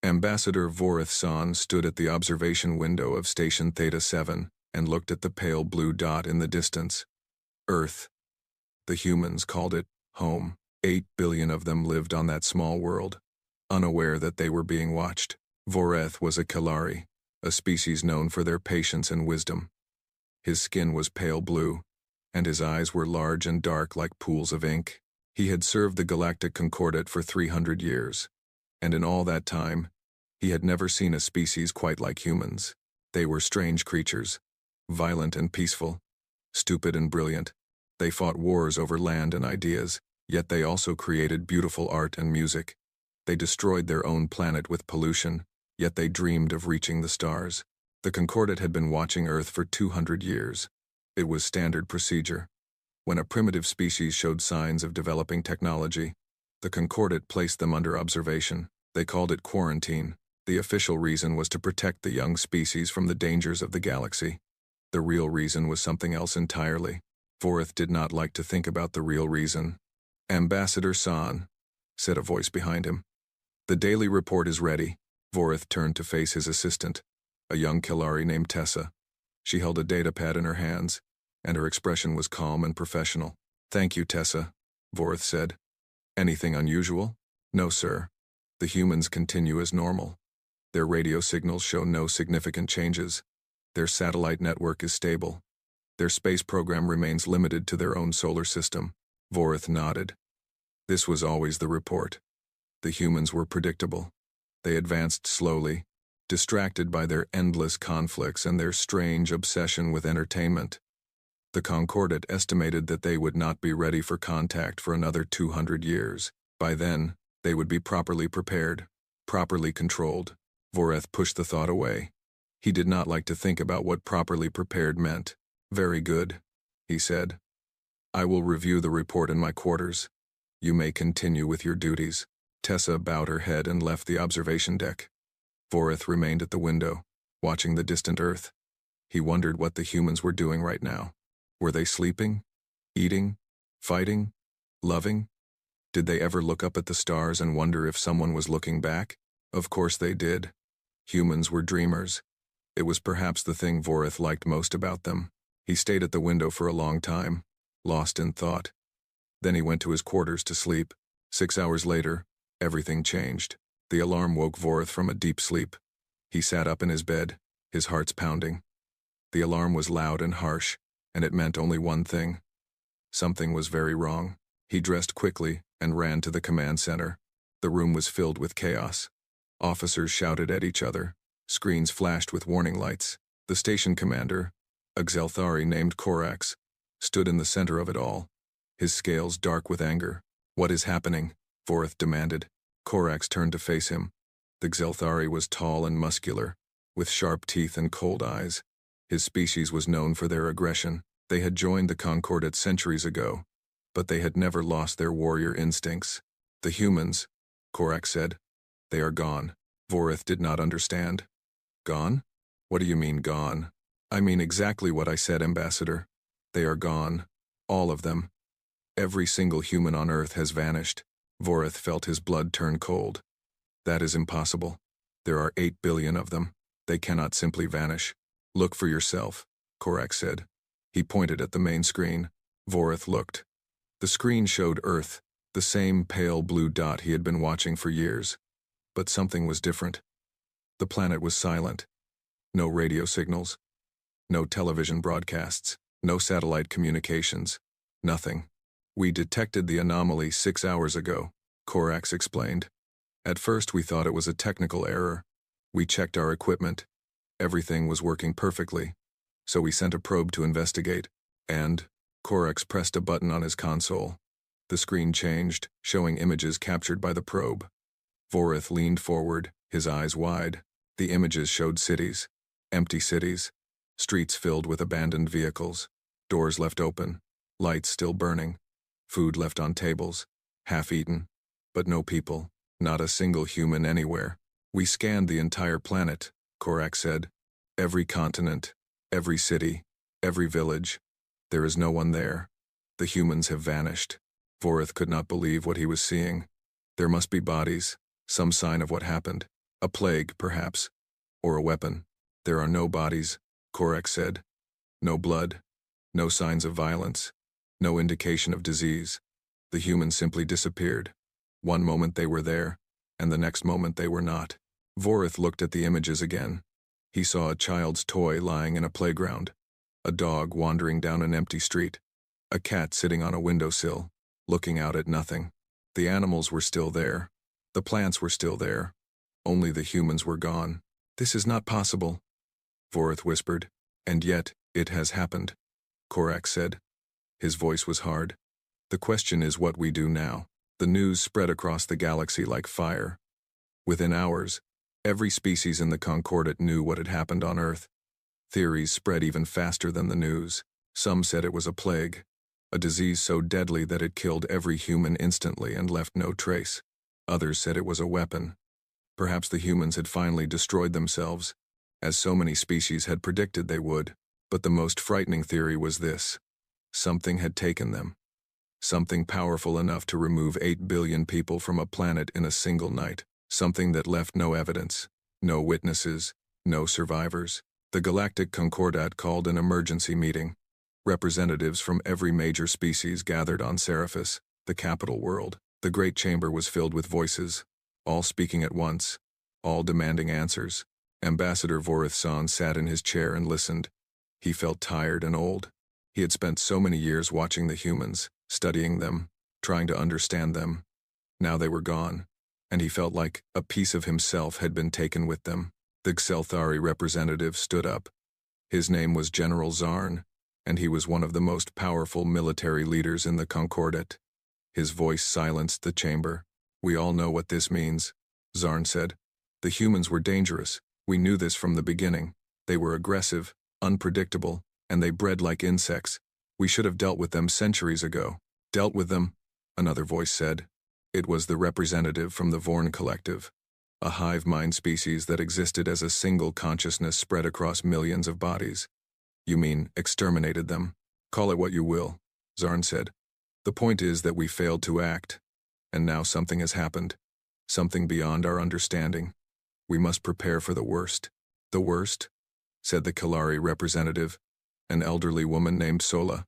Ambassador Vorith-san stood at the observation window of Station Theta 7 and looked at the pale blue dot in the distance. Earth. The humans called it home. 8 billion of them lived on that small world, unaware that they were being watched. Voreth was a Kalari, a species known for their patience and wisdom. His skin was pale blue, and his eyes were large and dark like pools of ink. He had served the Galactic Concordat for 300 years, and in all that time, he had never seen a species quite like humans. They were strange creatures, violent and peaceful, stupid and brilliant. They fought wars over land and ideas, yet they also created beautiful art and music. They destroyed their own planet with pollution, yet they dreamed of reaching the stars. The Concordat had been watching Earth for 200 years. It was standard procedure. When a primitive species showed signs of developing technology, the Concordat placed them under observation. They called it quarantine. The official reason was to protect the young species from the dangers of the galaxy. The real reason was something else entirely. Vorith did not like to think about the real reason. "Ambassador San," said a voice behind him. "The daily report is ready." Vorith turned to face his assistant, a young Kalari named Tessa. She held a datapad in her hands, and her expression was calm and professional. "Thank you, Tessa," Vorith said. "Anything unusual?" "No, sir. The humans continue as normal. Their radio signals show no significant changes. Their satellite network is stable. Their space program remains limited to their own solar system." Vorith nodded. This was always the report. The humans were predictable. They advanced slowly, distracted by their endless conflicts and their strange obsession with entertainment. The Concordat estimated that they would not be ready for contact for another 200 years. By then, they would be properly prepared, properly controlled. Voreth pushed the thought away. He did not like to think about what properly prepared meant. "Very good," he said. "I will review the report in my quarters. You may continue with your duties." Tessa bowed her head and left the observation deck. Vorith remained at the window, watching the distant Earth. He wondered what the humans were doing right now. Were they sleeping? Eating? Fighting? Loving? Did they ever look up at the stars and wonder if someone was looking back? Of course they did. Humans were dreamers. It was perhaps the thing Vorith liked most about them. He stayed at the window for a long time, lost in thought. Then he went to his quarters to sleep. 6 hours later, everything changed. The alarm woke Vorith from a deep sleep. He sat up in his bed, his heart's pounding. The alarm was loud and harsh, and it meant only one thing. Something was very wrong. He dressed quickly and ran to the command center. The room was filled with chaos. Officers shouted at each other. Screens flashed with warning lights. The station commander, a Xelthari named Korax, stood in the center of it all, his scales dark with anger. "What is happening?" Vorith demanded. Korax turned to face him. The Xelthari was tall and muscular, with sharp teeth and cold eyes. His species was known for their aggression. They had joined the Concordat centuries ago, but they had never lost their warrior instincts. "The humans," Korax said. "They are gone." Vorith did not understand. "Gone? What do you mean, gone?" "I mean exactly what I said, Ambassador. They are gone. All of them. Every single human on Earth has vanished." Vorith felt his blood turn cold. "That is impossible. There are 8 billion of them. They cannot simply vanish." "Look for yourself," Korax said. He pointed at the main screen. Vorith looked. The screen showed Earth, the same pale blue dot he had been watching for years. But something was different. The planet was silent. No radio signals. No television broadcasts. No satellite communications. Nothing. "We detected the anomaly 6 hours ago," Korax explained. "At first we thought it was a technical error. We checked our equipment. Everything was working perfectly. So we sent a probe to investigate. And," Korax pressed a button on his console. The screen changed, showing images captured by the probe. Vorith leaned forward, his eyes wide. The images showed cities. Empty cities. Streets filled with abandoned vehicles. Doors left open. Lights still burning. Food left on tables. Half-eaten. But no people. Not a single human anywhere. "We scanned the entire planet," Korax said. "Every continent. Every city. Every village. There is no one there. The humans have vanished." Vorith could not believe what he was seeing. There must be bodies. Some sign of what happened. A plague, perhaps. Or a weapon. There are no bodies, Korek said. No blood. No signs of violence. No indication of disease. The humans simply disappeared. One moment they were there, and the next moment they were not. Vorith looked at the images again. He saw a child's toy lying in a playground, a dog wandering down an empty street, a cat sitting on a windowsill, looking out at nothing. The animals were still there. The plants were still there. Only the humans were gone. This is not possible, Vorith whispered. And yet, it has happened, Korek said. His voice was hard. The question is what we do now. The news spread across the galaxy like fire. Within hours, every species in the Concordat knew what had happened on Earth. Theories spread even faster than the news. Some said it was a plague, a disease so deadly that it killed every human instantly and left no trace. Others said it was a weapon. Perhaps the humans had finally destroyed themselves, as so many species had predicted they would. But the most frightening theory was this. Something had taken them. Something powerful enough to remove 8 billion people from a planet in a single night. Something that left no evidence, no witnesses, no survivors. The Galactic Concordat called an emergency meeting. Representatives from every major species gathered on Seraphis, the capital world. The great chamber was filled with voices, all speaking at once, all demanding answers. Ambassador Vorith-san sat in his chair and listened. He felt tired and old. He had spent so many years watching the humans, studying them, trying to understand them. Now they were gone, and he felt like a piece of himself had been taken with them. The Xelthari representative stood up. His name was General Zarn, and he was one of the most powerful military leaders in the Concordat. His voice silenced the chamber. We all know what this means, Zarn said. The humans were dangerous. We knew this from the beginning. They were aggressive, unpredictable, and they bred like insects. We should have dealt with them centuries ago. Dealt with them, another voice said. It was the representative from the Vorn Collective, a hive mind species that existed as a single consciousness spread across millions of bodies. You mean exterminated them? Call it what you will, Zarn said. The point is that we failed to act, and now something has happened, something beyond our understanding. We must prepare for the worst. The worst? Said the Kalari representative, an elderly woman named Sola.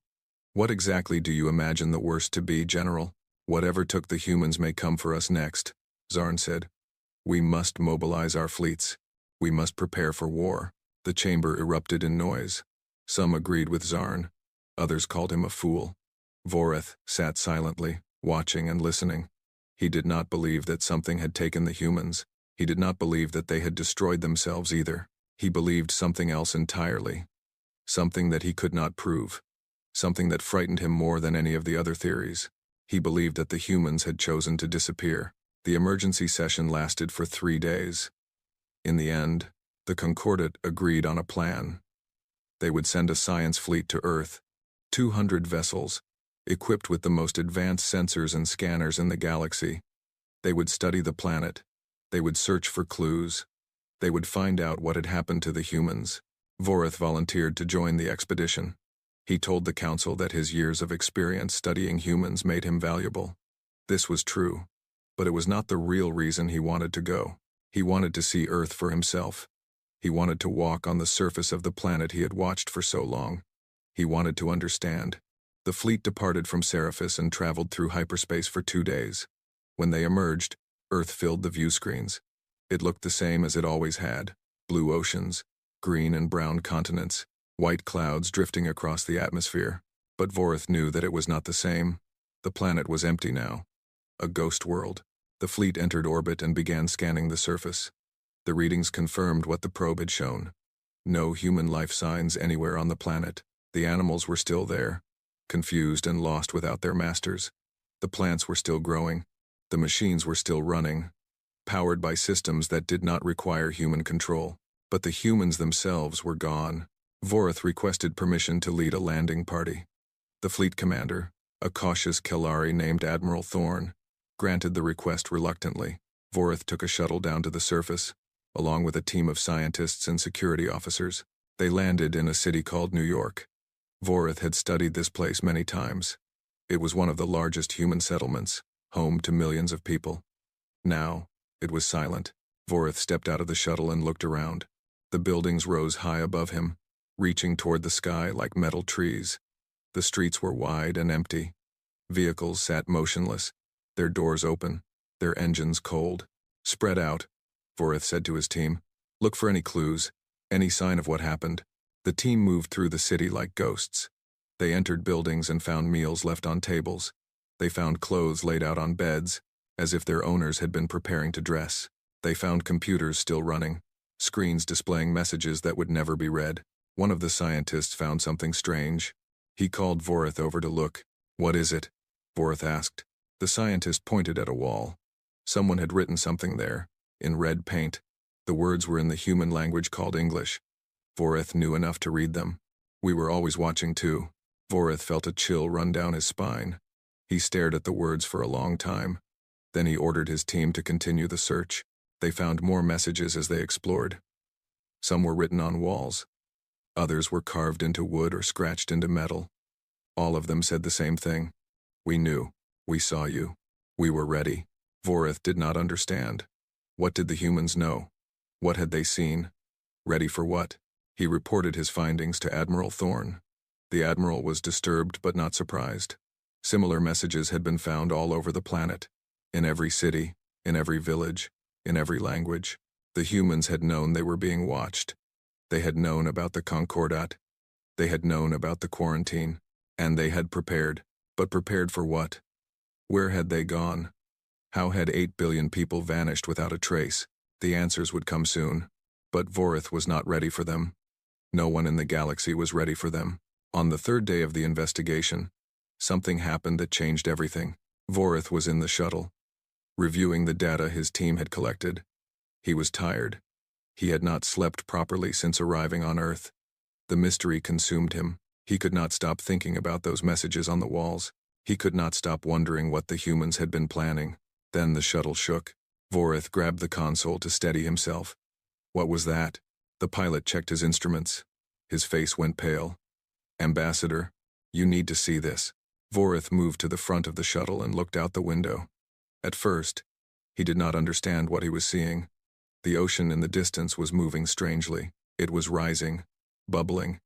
What exactly do you imagine the worst to be, General? Whatever took the humans may come for us next, Zarn said. We must mobilize our fleets. We must prepare for war. The chamber erupted in noise. Some agreed with Zarn. Others called him a fool. Vorith sat silently, watching and listening. He did not believe that something had taken the humans. He did not believe that they had destroyed themselves either. He believed something else entirely. Something that he could not prove. Something that frightened him more than any of the other theories. He believed that the humans had chosen to disappear. The emergency session lasted for 3 days. In the end, the Concordat agreed on a plan. They would send a science fleet to Earth, 200 vessels, equipped with the most advanced sensors and scanners in the galaxy. They would study the planet. They would search for clues. They would find out what had happened to the humans. Vorith volunteered to join the expedition. He told the council that his years of experience studying humans made him valuable. This was true, but it was not the real reason he wanted to go. He wanted to see Earth for himself. He wanted to walk on the surface of the planet he had watched for so long. He wanted to understand. The fleet departed from Seraphis and traveled through hyperspace for 2 days. When they emerged, Earth filled the view screens. It looked the same as it always had. Blue oceans, green and brown continents, white clouds drifting across the atmosphere. But Vorith knew that it was not the same. The planet was empty now. A ghost world. The fleet entered orbit and began scanning the surface. The readings confirmed what the probe had shown. No human life signs anywhere on the planet. The animals were still there, confused and lost without their masters. The plants were still growing. The machines were still running, powered by systems that did not require human control. But the humans themselves were gone. Vorith requested permission to lead a landing party. The fleet commander, a cautious Kelari named Admiral Thorn, granted the request reluctantly. Vorith took a shuttle down to the surface, along with a team of scientists and security officers. They landed in a city called New York. Vorith had studied this place many times. It was one of the largest human settlements, home to millions of people. Now, it was silent. Vorith stepped out of the shuttle and looked around. The buildings rose high above him, reaching toward the sky like metal trees. The streets were wide and empty. Vehicles sat motionless, their doors open, their engines cold. Spread out, Vorith said to his team. Look for any clues, any sign of what happened. The team moved through the city like ghosts. They entered buildings and found meals left on tables. They found clothes laid out on beds, as if their owners had been preparing to dress. They found computers still running, screens displaying messages that would never be read. One of the scientists found something strange. He called Vorith over to look. What is it? Vorith asked. The scientist pointed at a wall. Someone had written something there, in red paint. The words were in the human language called English. Vorith knew enough to read them. We were always watching too. Vorith felt a chill run down his spine. He stared at the words for a long time. Then he ordered his team to continue the search. They found more messages as they explored. Some were written on walls. Others were carved into wood or scratched into metal. All of them said the same thing. We knew. We saw you. We were ready. Vorith did not understand. What did the humans know? What had they seen? Ready for what? He reported his findings to Admiral Thorne. The Admiral was disturbed but not surprised. Similar messages had been found all over the planet. In every city, in every village, in every language. The humans had known they were being watched. They had known about the Concordat. They had known about the quarantine. And they had prepared. But prepared for what? Where had they gone? How had 8 billion people vanished without a trace? The answers would come soon. But Vorith was not ready for them. No one in the galaxy was ready for them. On the third day of the investigation, something happened that changed everything. Vorith was in the shuttle, reviewing the data his team had collected. He was tired. He had not slept properly since arriving on Earth. The mystery consumed him. He could not stop thinking about those messages on the walls. He could not stop wondering what the humans had been planning. Then the shuttle shook. Vorith grabbed the console to steady himself. What was that? The pilot checked his instruments. His face went pale. Ambassador, you need to see this. Vorith moved to the front of the shuttle and looked out the window. At first, he did not understand what he was seeing. The ocean in the distance was moving strangely. It was rising, bubbling,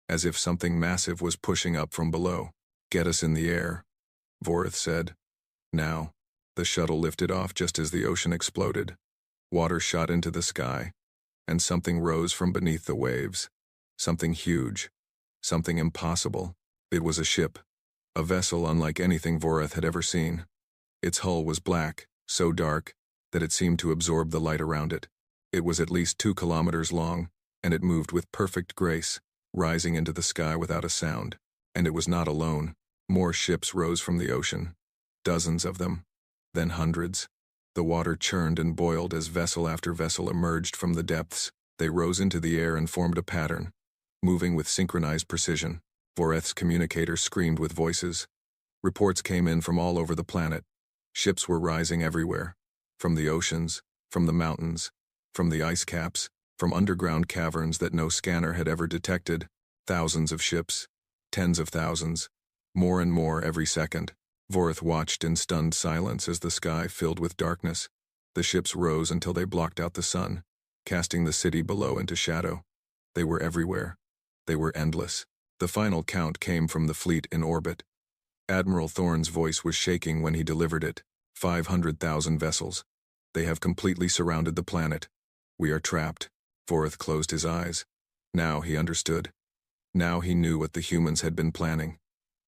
as if something massive was pushing up from below. Get us in the air, Vorith said. Now, the shuttle lifted off just as the ocean exploded. Water shot into the sky, and something rose from beneath the waves. Something huge, something impossible. It was a ship, a vessel unlike anything Vorith had ever seen. Its hull was black, so dark that it seemed to absorb the light around it. It was at least 2 kilometers long, and it moved with perfect grace, rising into the sky without a sound. And it was not alone. More ships rose from the ocean. Dozens of them. Then hundreds. The water churned and boiled as vessel after vessel emerged from the depths. They rose into the air and formed a pattern, moving with synchronized precision. Vorith's communicator screamed with voices. Reports came in from all over the planet. Ships were rising everywhere. From the oceans, from the mountains, from the ice caps, from underground caverns that no scanner had ever detected. Thousands of ships. Tens of thousands. More and more every second. Vorith watched in stunned silence as the sky filled with darkness. The ships rose until they blocked out the sun, casting the city below into shadow. They were everywhere. They were endless. The final count came from the fleet in orbit. Admiral Thorne's voice was shaking when he delivered it. 500,000 vessels. They have completely surrounded the planet. We are trapped. Vorith closed his eyes. Now he understood. Now he knew what the humans had been planning.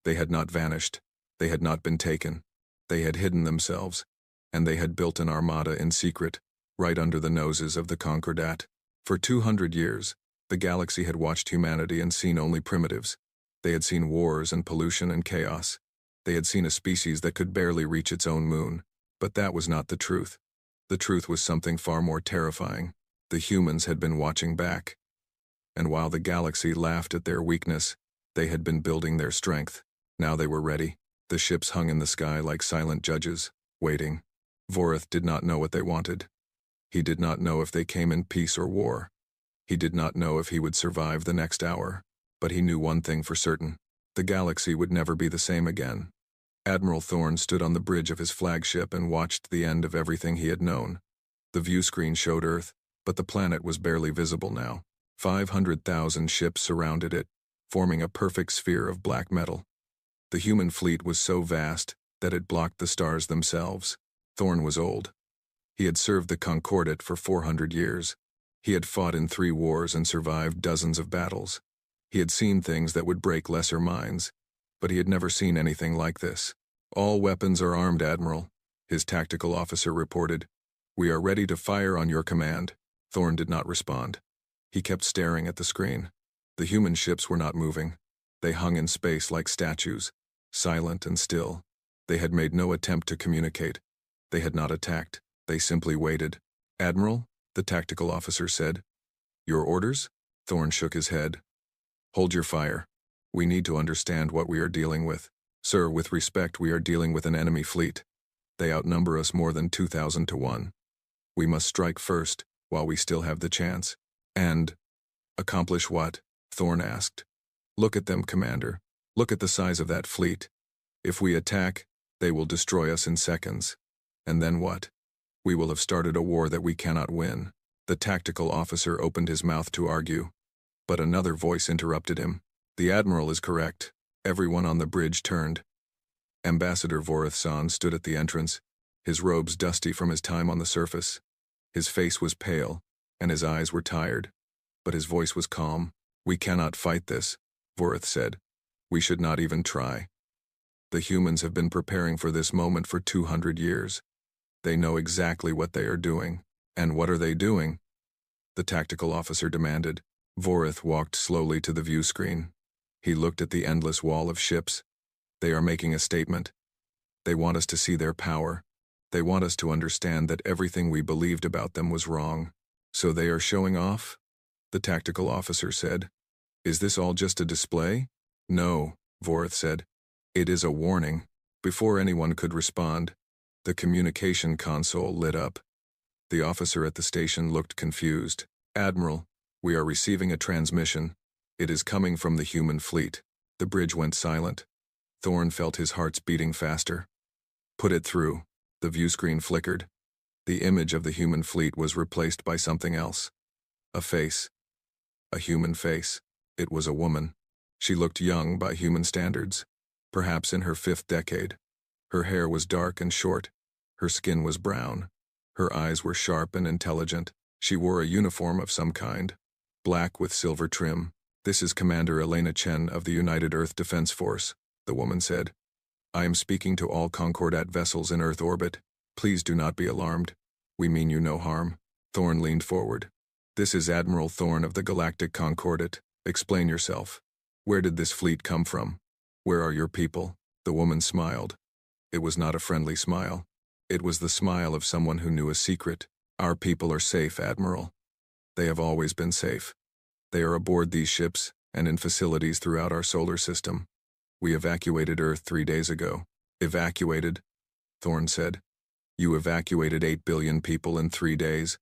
They had not vanished. They had not been taken. They had hidden themselves. And they had built an armada in secret, right under the noses of the Concordat. For 200 years, the galaxy had watched humanity and seen only primitives. They had seen wars and pollution and chaos. They had seen a species that could barely reach its own moon. But that was not the truth. The truth was something far more terrifying. The humans had been watching back. And while the galaxy laughed at their weakness, they had been building their strength. Now they were ready. The ships hung in the sky like silent judges, waiting. Vorith did not know what they wanted. He did not know if they came in peace or war. He did not know if he would survive the next hour. But he knew one thing for certain. The galaxy would never be the same again. Admiral Thorne stood on the bridge of his flagship and watched the end of everything he had known. The view screen showed Earth, but the planet was barely visible now. 500,000 ships surrounded it, forming a perfect sphere of black metal. The human fleet was so vast that it blocked the stars themselves. Thorn was old. He had served the Concordat for 400 years. He had fought in 3 wars and survived dozens of battles. He had seen things that would break lesser minds, but he had never seen anything like this. "All weapons are armed, Admiral," his tactical officer reported. "We are ready to fire on your command." Thorn did not respond. He kept staring at the screen. The human ships were not moving. They hung in space like statues, silent and still. They had made no attempt to communicate. They had not attacked. They simply waited. "Admiral," the tactical officer said. "Your orders?" Thorn shook his head. "Hold your fire. We need to understand what we are dealing with. Sir, with respect, we are dealing with an enemy fleet. They outnumber us more than 2,000 to 1. We must strike first, while we still have the chance." "And accomplish what?" Thorn asked. "Look at them, Commander. Look at the size of that fleet. If we attack, they will destroy us in seconds. And then what? We will have started a war that we cannot win." The tactical officer opened his mouth to argue, but another voice interrupted him. "The Admiral is correct." Everyone on the bridge turned. Ambassador Vorithson stood at the entrance, his robes dusty from his time on the surface. His face was pale, and his eyes were tired, but his voice was calm. "We cannot fight this," Vorith said. "We should not even try. The humans have been preparing for this moment for 200 years. They know exactly what they are doing." "And what are they doing?" the tactical officer demanded. Vorith walked slowly to the view screen. He looked at the endless wall of ships. "They are making a statement. They want us to see their power. They want us to understand that everything we believed about them was wrong. So they are showing off?" the tactical officer said. "Is this all just a display?" "No," Vorith said. "It is a warning." Before anyone could respond, the communication console lit up. The officer at the station looked confused. "Admiral, we are receiving a transmission. It is coming from the human fleet." The bridge went silent. Thorn felt his heart's beating faster. "Put it through." The view screen flickered. The image of the human fleet was replaced by something else. A face. A human face. It was a woman. She looked young by human standards, perhaps in her 5th decade. Her hair was dark and short. Her skin was brown. Her eyes were sharp and intelligent. She wore a uniform of some kind, black with silver trim. "This is Commander Elena Chen of the United Earth Defense Force," the woman said. "I am speaking to all Concordat vessels in Earth orbit. Please do not be alarmed. We mean you no harm." Thorn leaned forward. "This is Admiral Thorn of the Galactic Concordat. Explain yourself. Where did this fleet come from? Where are your people?" The woman smiled. It was not a friendly smile. It was the smile of someone who knew a secret. "Our people are safe, Admiral. They have always been safe. They are aboard these ships and in facilities throughout our solar system. We evacuated Earth 3 days ago." "Evacuated?" Thorn said. "You evacuated 8 billion people in 3 days?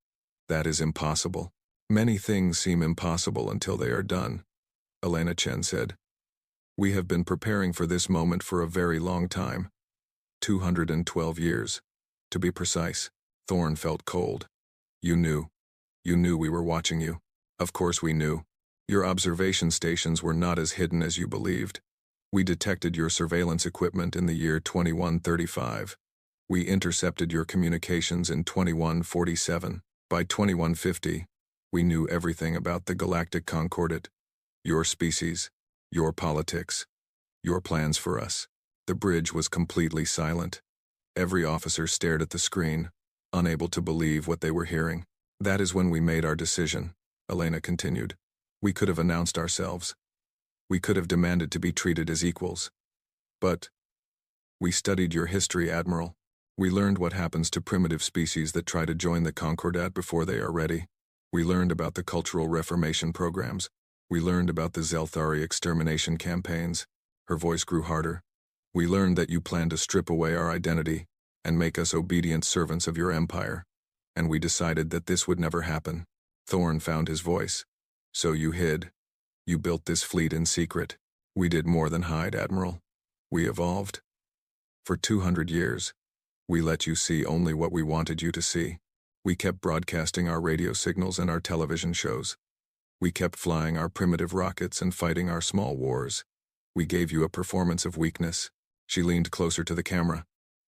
That is impossible." "Many things seem impossible until they are done," Elena Chen said. "We have been preparing for this moment for a very long time. 212 years. To be precise." Thorn felt cold. "You knew. You knew we were watching you." "Of course we knew. Your observation stations were not as hidden as you believed. We detected your surveillance equipment in the year 2135. We intercepted your communications in 2147. By 2150, we knew everything about the Galactic Concordat, your species, your politics, your plans for us." The bridge was completely silent. Every officer stared at the screen, unable to believe what they were hearing. "That is when we made our decision," Elena continued. "We could have announced ourselves. We could have demanded to be treated as equals. But we studied your history, Admiral. We learned what happens to primitive species that try to join the Concordat before they are ready. We learned about the cultural reformation programs. We learned about the Zelthari extermination campaigns." Her voice grew harder. "We learned that you plan to strip away our identity and make us obedient servants of your empire. And we decided that this would never happen." Thorn found his voice. "So you hid. You built this fleet in secret." "We did more than hide, Admiral. We evolved. For 200 years, we let you see only what we wanted you to see. We kept broadcasting our radio signals and our television shows. We kept flying our primitive rockets and fighting our small wars. We gave you a performance of weakness. She leaned closer to the camera.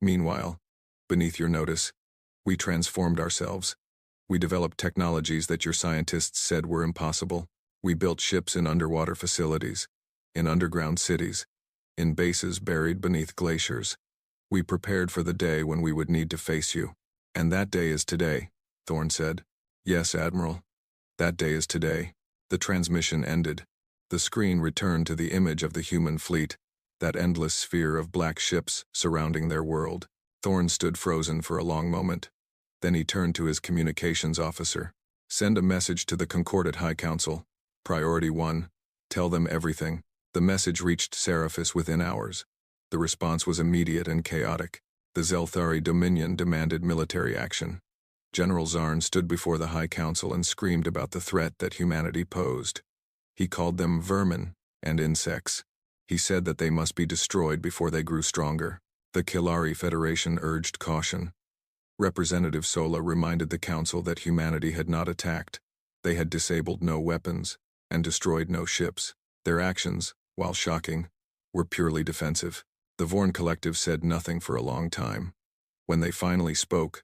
Meanwhile, beneath your notice, we transformed ourselves. We developed technologies that your scientists said were impossible. We built ships in underwater facilities, in underground cities, in bases buried beneath glaciers. We prepared for the day when we would need to face you. And that day is today, Thorne said. Yes, Admiral. That day is today. The transmission ended. The screen returned to the image of the human fleet, that endless sphere of black ships surrounding their world. Thorne stood frozen for a long moment. Then he turned to his communications officer. Send a message to the Concordat High Council. Priority 1. Tell them everything. The message reached Seraphis within hours. The response was immediate and chaotic. The Zelthari Dominion demanded military action. General Zarn stood before the High Council and screamed about the threat that humanity posed. He called them vermin and insects. He said that they must be destroyed before they grew stronger. The Kilari Federation urged caution. Representative Sola reminded the Council that humanity had not attacked. They had disabled no weapons and destroyed no ships. Their actions, while shocking, were purely defensive. The Vorn Collective said nothing for a long time. When they finally spoke,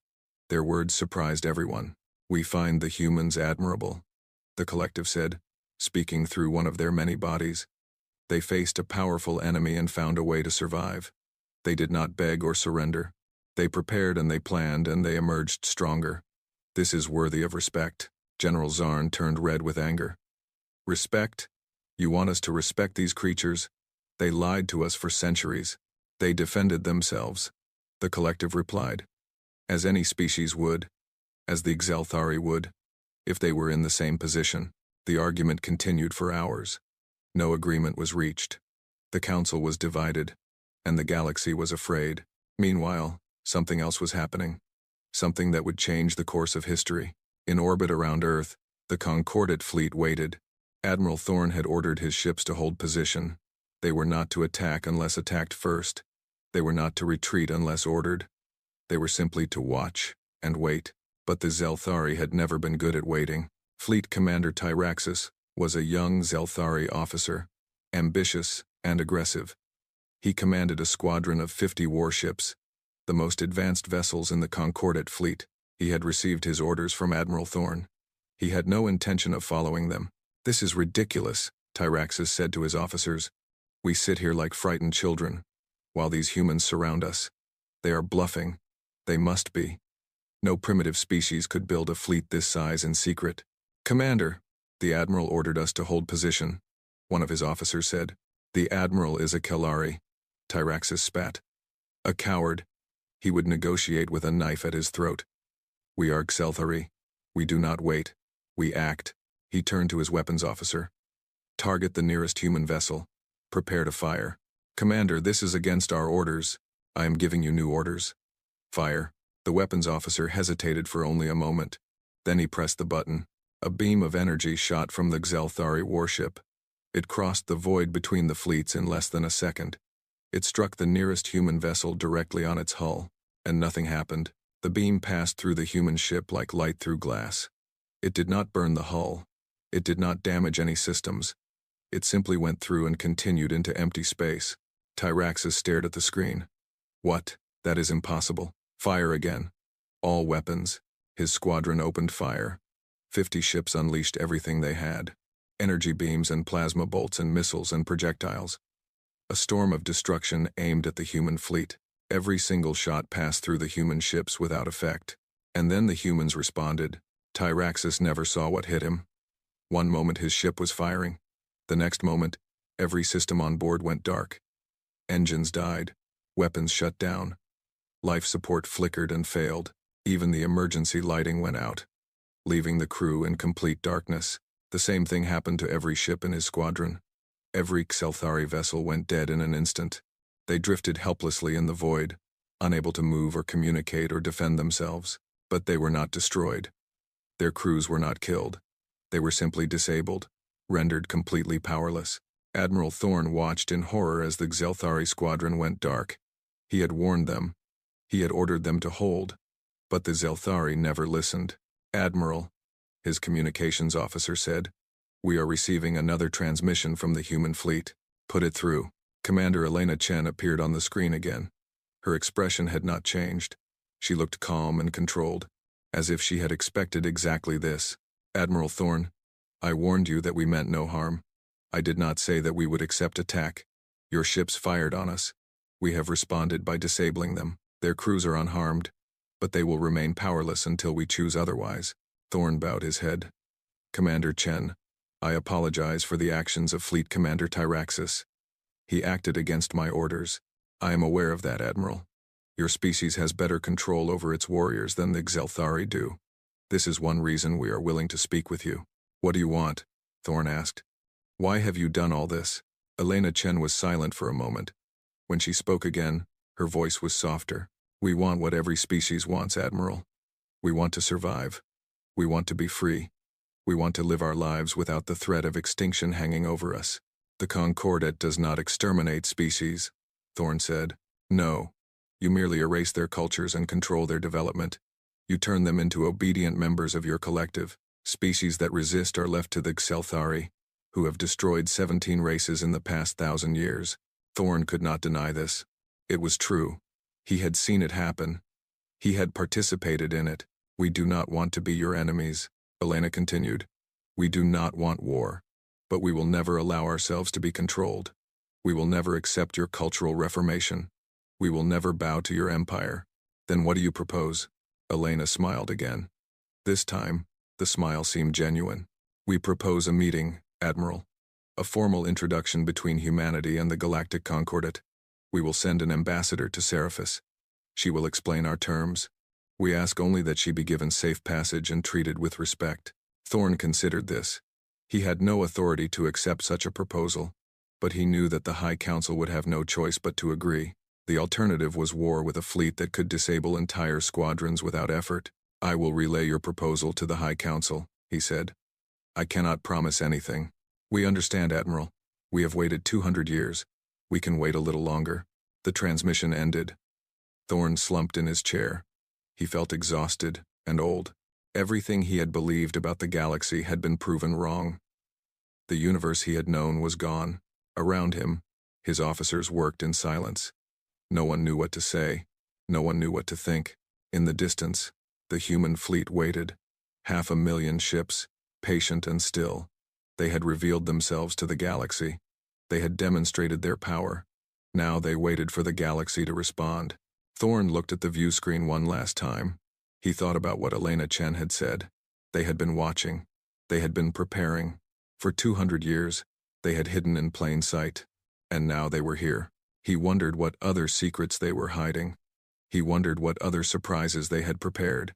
their words surprised everyone. We find the humans admirable, the Collective said, speaking through one of their many bodies. They faced a powerful enemy and found a way to survive. They did not beg or surrender. They prepared and they planned and they emerged stronger. This is worthy of respect. General Zarn turned red with anger. Respect? You want us to respect these creatures? They lied to us for centuries. They defended themselves. The Collective replied. As any species would. As the Xelthari would. If they were in the same position. The argument continued for hours. No agreement was reached. The Council was divided. And the galaxy was afraid. Meanwhile, something else was happening. Something that would change the course of history. In orbit around Earth, the Concordat fleet waited. Admiral Thorne had ordered his ships to hold position. They were not to attack unless attacked first. They were not to retreat unless ordered. They were simply to watch and wait. But the Zelthari had never been good at waiting. Fleet Commander Tyraxis was a young Zelthari officer, ambitious and aggressive. He commanded a squadron of 50 warships, the most advanced vessels in the Concordat fleet. He had received his orders from Admiral Thorne. He had no intention of following them. This is ridiculous, Tyraxis said to his officers. We sit here like frightened children, while these humans surround us. They are bluffing. They must be. No primitive species could build a fleet this size in secret. Commander, the Admiral ordered us to hold position, one of his officers said. The Admiral is a Kelari, Tyraxis spat. A coward. He would negotiate with a knife at his throat. We are Xelthari. We do not wait. We act. He turned to his weapons officer. Target the nearest human vessel. Prepare to fire. Commander, this is against our orders. I am giving you new orders. Fire. The weapons officer hesitated for only a moment. Then he pressed the button. A beam of energy shot from the Xelthari warship. It crossed the void between the fleets in less than a second. It struck the nearest human vessel directly on its hull, and nothing happened. The beam passed through the human ship like light through glass. It did not burn the hull. It did not damage any systems. It simply went through and continued into empty space. Tyraxis stared at the screen. What? That is impossible. Fire again. All weapons. His squadron opened fire. 50 ships unleashed everything they had. Energy beams and plasma bolts and missiles and projectiles. A storm of destruction aimed at the human fleet. Every single shot passed through the human ships without effect. And then the humans responded. Tyraxis never saw what hit him. One moment his ship was firing. The next moment, every system on board went dark. Engines died. Weapons shut down. Life support flickered and failed. Even the emergency lighting went out, leaving the crew in complete darkness. The same thing happened to every ship in his squadron. Every Xelthari vessel went dead in an instant. They drifted helplessly in the void, unable to move or communicate or defend themselves. But they were not destroyed. Their crews were not killed. They were simply disabled, rendered completely powerless. Admiral Thorne watched in horror as the Xelthari squadron went dark. He had warned them. He had ordered them to hold. But the Zelthari never listened. "Admiral," his communications officer said, "we are receiving another transmission from the human fleet. Put it through." Commander Elena Chen appeared on the screen again. Her expression had not changed. She looked calm and controlled, as if she had expected exactly this. "Admiral Thorne, I warned you that we meant no harm. I did not say that we would accept attack. Your ships fired on us. We have responded by disabling them. Their crews are unharmed, but they will remain powerless until we choose otherwise." Thorne bowed his head. "Commander Chen, I apologize for the actions of Fleet Commander Tyraxis. He acted against my orders. I am aware of that, Admiral. Your species has better control over its warriors than the Zelthari do. This is one reason we are willing to speak with you." "What do you want?" Thorne asked. "Why have you done all this?" Elena Chen was silent for a moment. When she spoke again, her voice was softer. "We want what every species wants, Admiral. We want to survive. We want to be free. We want to live our lives without the threat of extinction hanging over us. The Concordat does not exterminate species," Thorne said. "No. You merely erase their cultures and control their development. You turn them into obedient members of your collective. Species that resist are left to the Zelthari, who have destroyed 17 races in the past 1,000 years. Thorne could not deny this. It was true. He had seen it happen. He had participated in it. "We do not want to be your enemies," Elena continued. "We do not want war. But we will never allow ourselves to be controlled. We will never accept your cultural reformation. We will never bow to your empire. Then what do you propose?" Elena smiled again. This time, the smile seemed genuine. "We propose a meeting, Admiral. A formal introduction between humanity and the Galactic Concordat. We will send an ambassador to Seraphis. She will explain our terms. We ask only that she be given safe passage and treated with respect." Thorne considered this. He had no authority to accept such a proposal, but he knew that the High Council would have no choice but to agree. The alternative was war with a fleet that could disable entire squadrons without effort. "I will relay your proposal to the High Council," he said. "I cannot promise anything." "We understand, Admiral. We have waited 200 years. We can wait a little longer." The transmission ended. Thorne slumped in his chair. He felt exhausted and old. Everything he had believed about the galaxy had been proven wrong. The universe he had known was gone. Around him, his officers worked in silence. No one knew what to say. No one knew what to think. In the distance, the human fleet waited. 500,000 ships, patient and still. They had revealed themselves to the galaxy. They had demonstrated their power. Now they waited for the galaxy to respond. Thorne looked at the view screen one last time. He thought about what Elena Chen had said. They had been watching. They had been preparing. For 200 years, they had hidden in plain sight. And now they were here. He wondered what other secrets they were hiding. He wondered what other surprises they had prepared.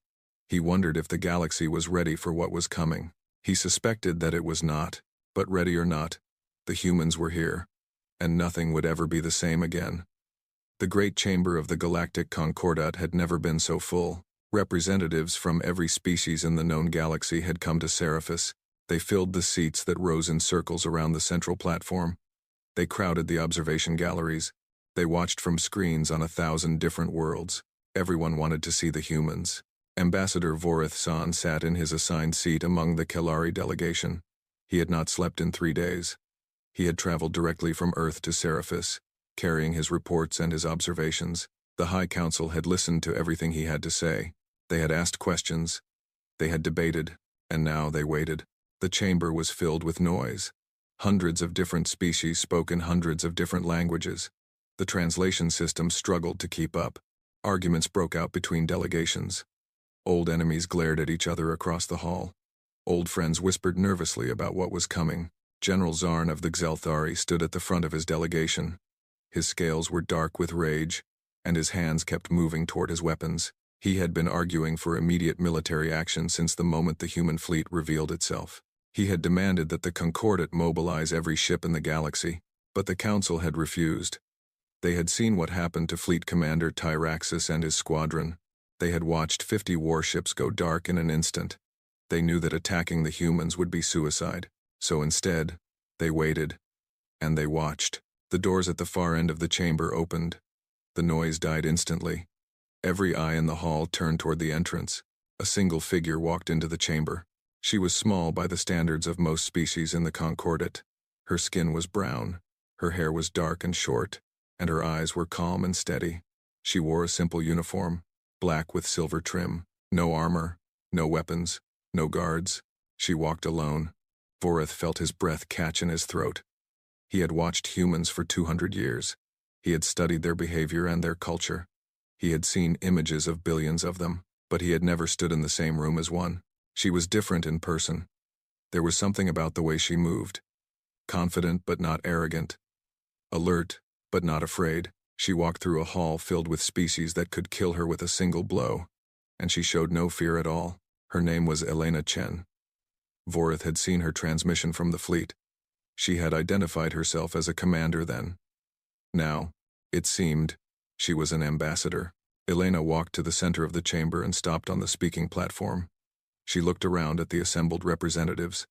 He wondered if the galaxy was ready for what was coming. He suspected that it was not, but ready or not, the humans were here, and nothing would ever be the same again. The great chamber of the Galactic Concordat had never been so full. Representatives from every species in the known galaxy had come to Seraphis. They filled the seats that rose in circles around the central platform. They crowded the observation galleries. They watched from screens on 1,000 different worlds. Everyone wanted to see the humans. Ambassador Vorith San sat in his assigned seat among the Kelari delegation. He had not slept in 3 days. He had traveled directly from Earth to Seraphis, carrying his reports and his observations. The High Council had listened to everything he had to say. They had asked questions. They had debated, and now they waited. The chamber was filled with noise. Hundreds of different species spoke in hundreds of different languages. The translation system struggled to keep up. Arguments broke out between delegations. Old enemies glared at each other across the hall. Old friends whispered nervously about what was coming. General Zarn of the Zelthari stood at the front of his delegation. His scales were dark with rage, and his hands kept moving toward his weapons. He had been arguing for immediate military action since the moment the human fleet revealed itself. He had demanded that the Concordat mobilize every ship in the galaxy, but the Council had refused. They had seen what happened to Fleet Commander Tyraxis and his squadron. They had watched 50 warships go dark in an instant. They knew that attacking the humans would be suicide. So instead, they waited. And they watched. The doors at the far end of the chamber opened. The noise died instantly. Every eye in the hall turned toward the entrance. A single figure walked into the chamber. She was small by the standards of most species in the Concordat. Her skin was brown, her hair was dark and short, and her eyes were calm and steady. She wore a simple uniform, black with silver trim. No armor, no weapons, no guards. She walked alone. Vorith felt his breath catch in his throat. He had watched humans for 200 years. He had studied their behavior and their culture. He had seen images of billions of them, but he had never stood in the same room as one. She was different in person. There was something about the way she moved. Confident but not arrogant. Alert but not afraid. She walked through a hall filled with species that could kill her with a single blow, and she showed no fear at all. Her name was Elena Chen. Vorith had seen her transmission from the fleet. She had identified herself as a commander then. Now, it seemed, she was an ambassador. Elena walked to the center of the chamber and stopped on the speaking platform. She looked around at the assembled representatives.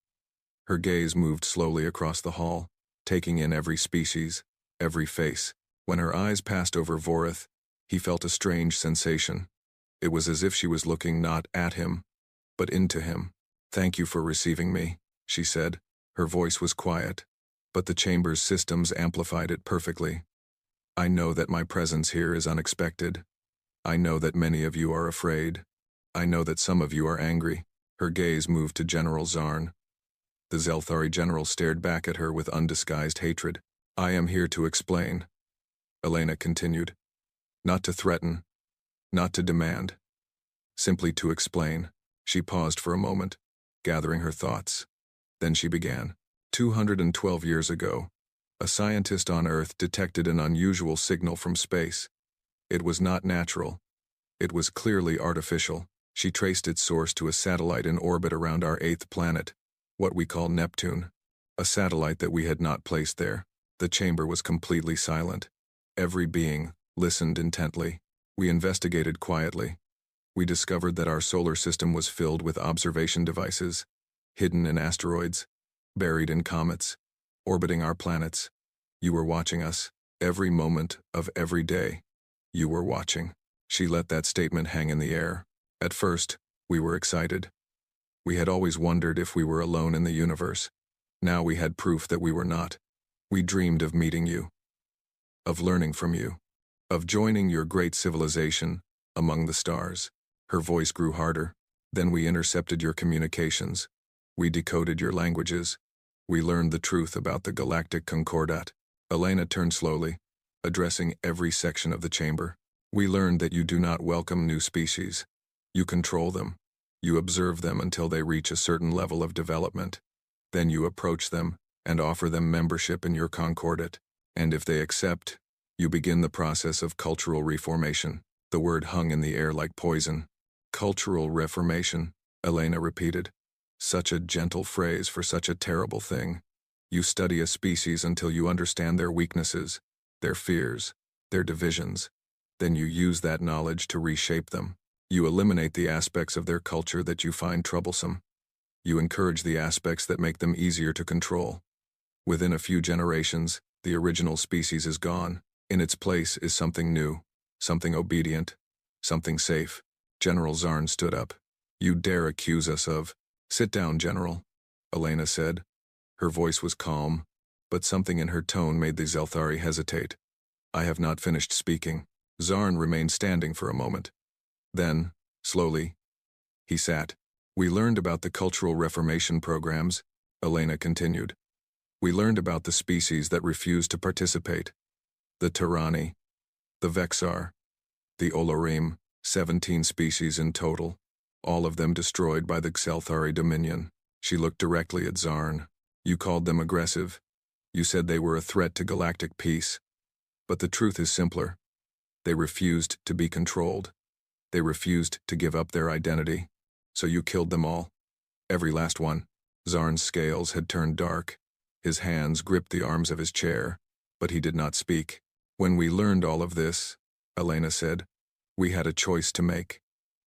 Her gaze moved slowly across the hall, taking in every species, every face. When her eyes passed over Vorith, he felt a strange sensation. It was as if she was looking not at him, but into him. "Thank you for receiving me," she said. Her voice was quiet, but the chamber's systems amplified it perfectly. "I know that my presence here is unexpected. I know that many of you are afraid. I know that some of you are angry." Her gaze moved to General Zarn. The Zelthari general stared back at her with undisguised hatred. "I am here to explain," Elena continued. "Not to threaten, not to demand. Simply to explain." She paused for a moment, gathering her thoughts. Then she began. 212 years ago, a scientist on Earth detected an unusual signal from space. It was not natural. It was clearly artificial. She traced its source to a satellite in orbit around our 8th planet, what we call Neptune, a satellite that we had not placed there. The chamber was completely silent. Every being listened intently. We investigated quietly. We discovered that our solar system was filled with observation devices, hidden in asteroids, buried in comets, orbiting our planets. You were watching us, every moment of every day. You were watching. She let that statement hang in the air. At first, we were excited. We had always wondered if we were alone in the universe. Now we had proof that we were not. We dreamed of meeting you, of learning from you, of joining your great civilization among the stars. Her voice grew harder. Then we intercepted your communications. We decoded your languages. We learned the truth about the Galactic Concordat. Elena turned slowly, addressing every section of the chamber. We learned that you do not welcome new species. You control them. You observe them until they reach a certain level of development. Then you approach them and offer them membership in your Concordat. And if they accept, you begin the process of cultural reformation. The word hung in the air like poison. Cultural reformation, Elena repeated. Such a gentle phrase for such a terrible thing. You study a species until you understand their weaknesses, their fears, their divisions. Then you use that knowledge to reshape them. You eliminate the aspects of their culture that you find troublesome. You encourage the aspects that make them easier to control. Within a few generations, the original species is gone. In its place is something new, something obedient, something safe. General Zarn stood up. "You dare accuse us of—" "Sit down, General," Elena said. Her voice was calm, but something in her tone made the Zelthari hesitate. "I have not finished speaking." Zarn remained standing for a moment. Then, slowly, he sat. "We learned about the cultural reformation programs," Elena continued. "We learned about the species that refused to participate. The Tyranni, the Vexar, the Olorim, 17 species in total, all of them destroyed by the Xelthari Dominion." She looked directly at Zarn. "You called them aggressive. You said they were a threat to galactic peace. But the truth is simpler. They refused to be controlled. They refused to give up their identity. So you killed them all. Every last one." Zarn's scales had turned dark. His hands gripped the arms of his chair, but he did not speak. "When we learned all of this," Elena said, "we had a choice to make.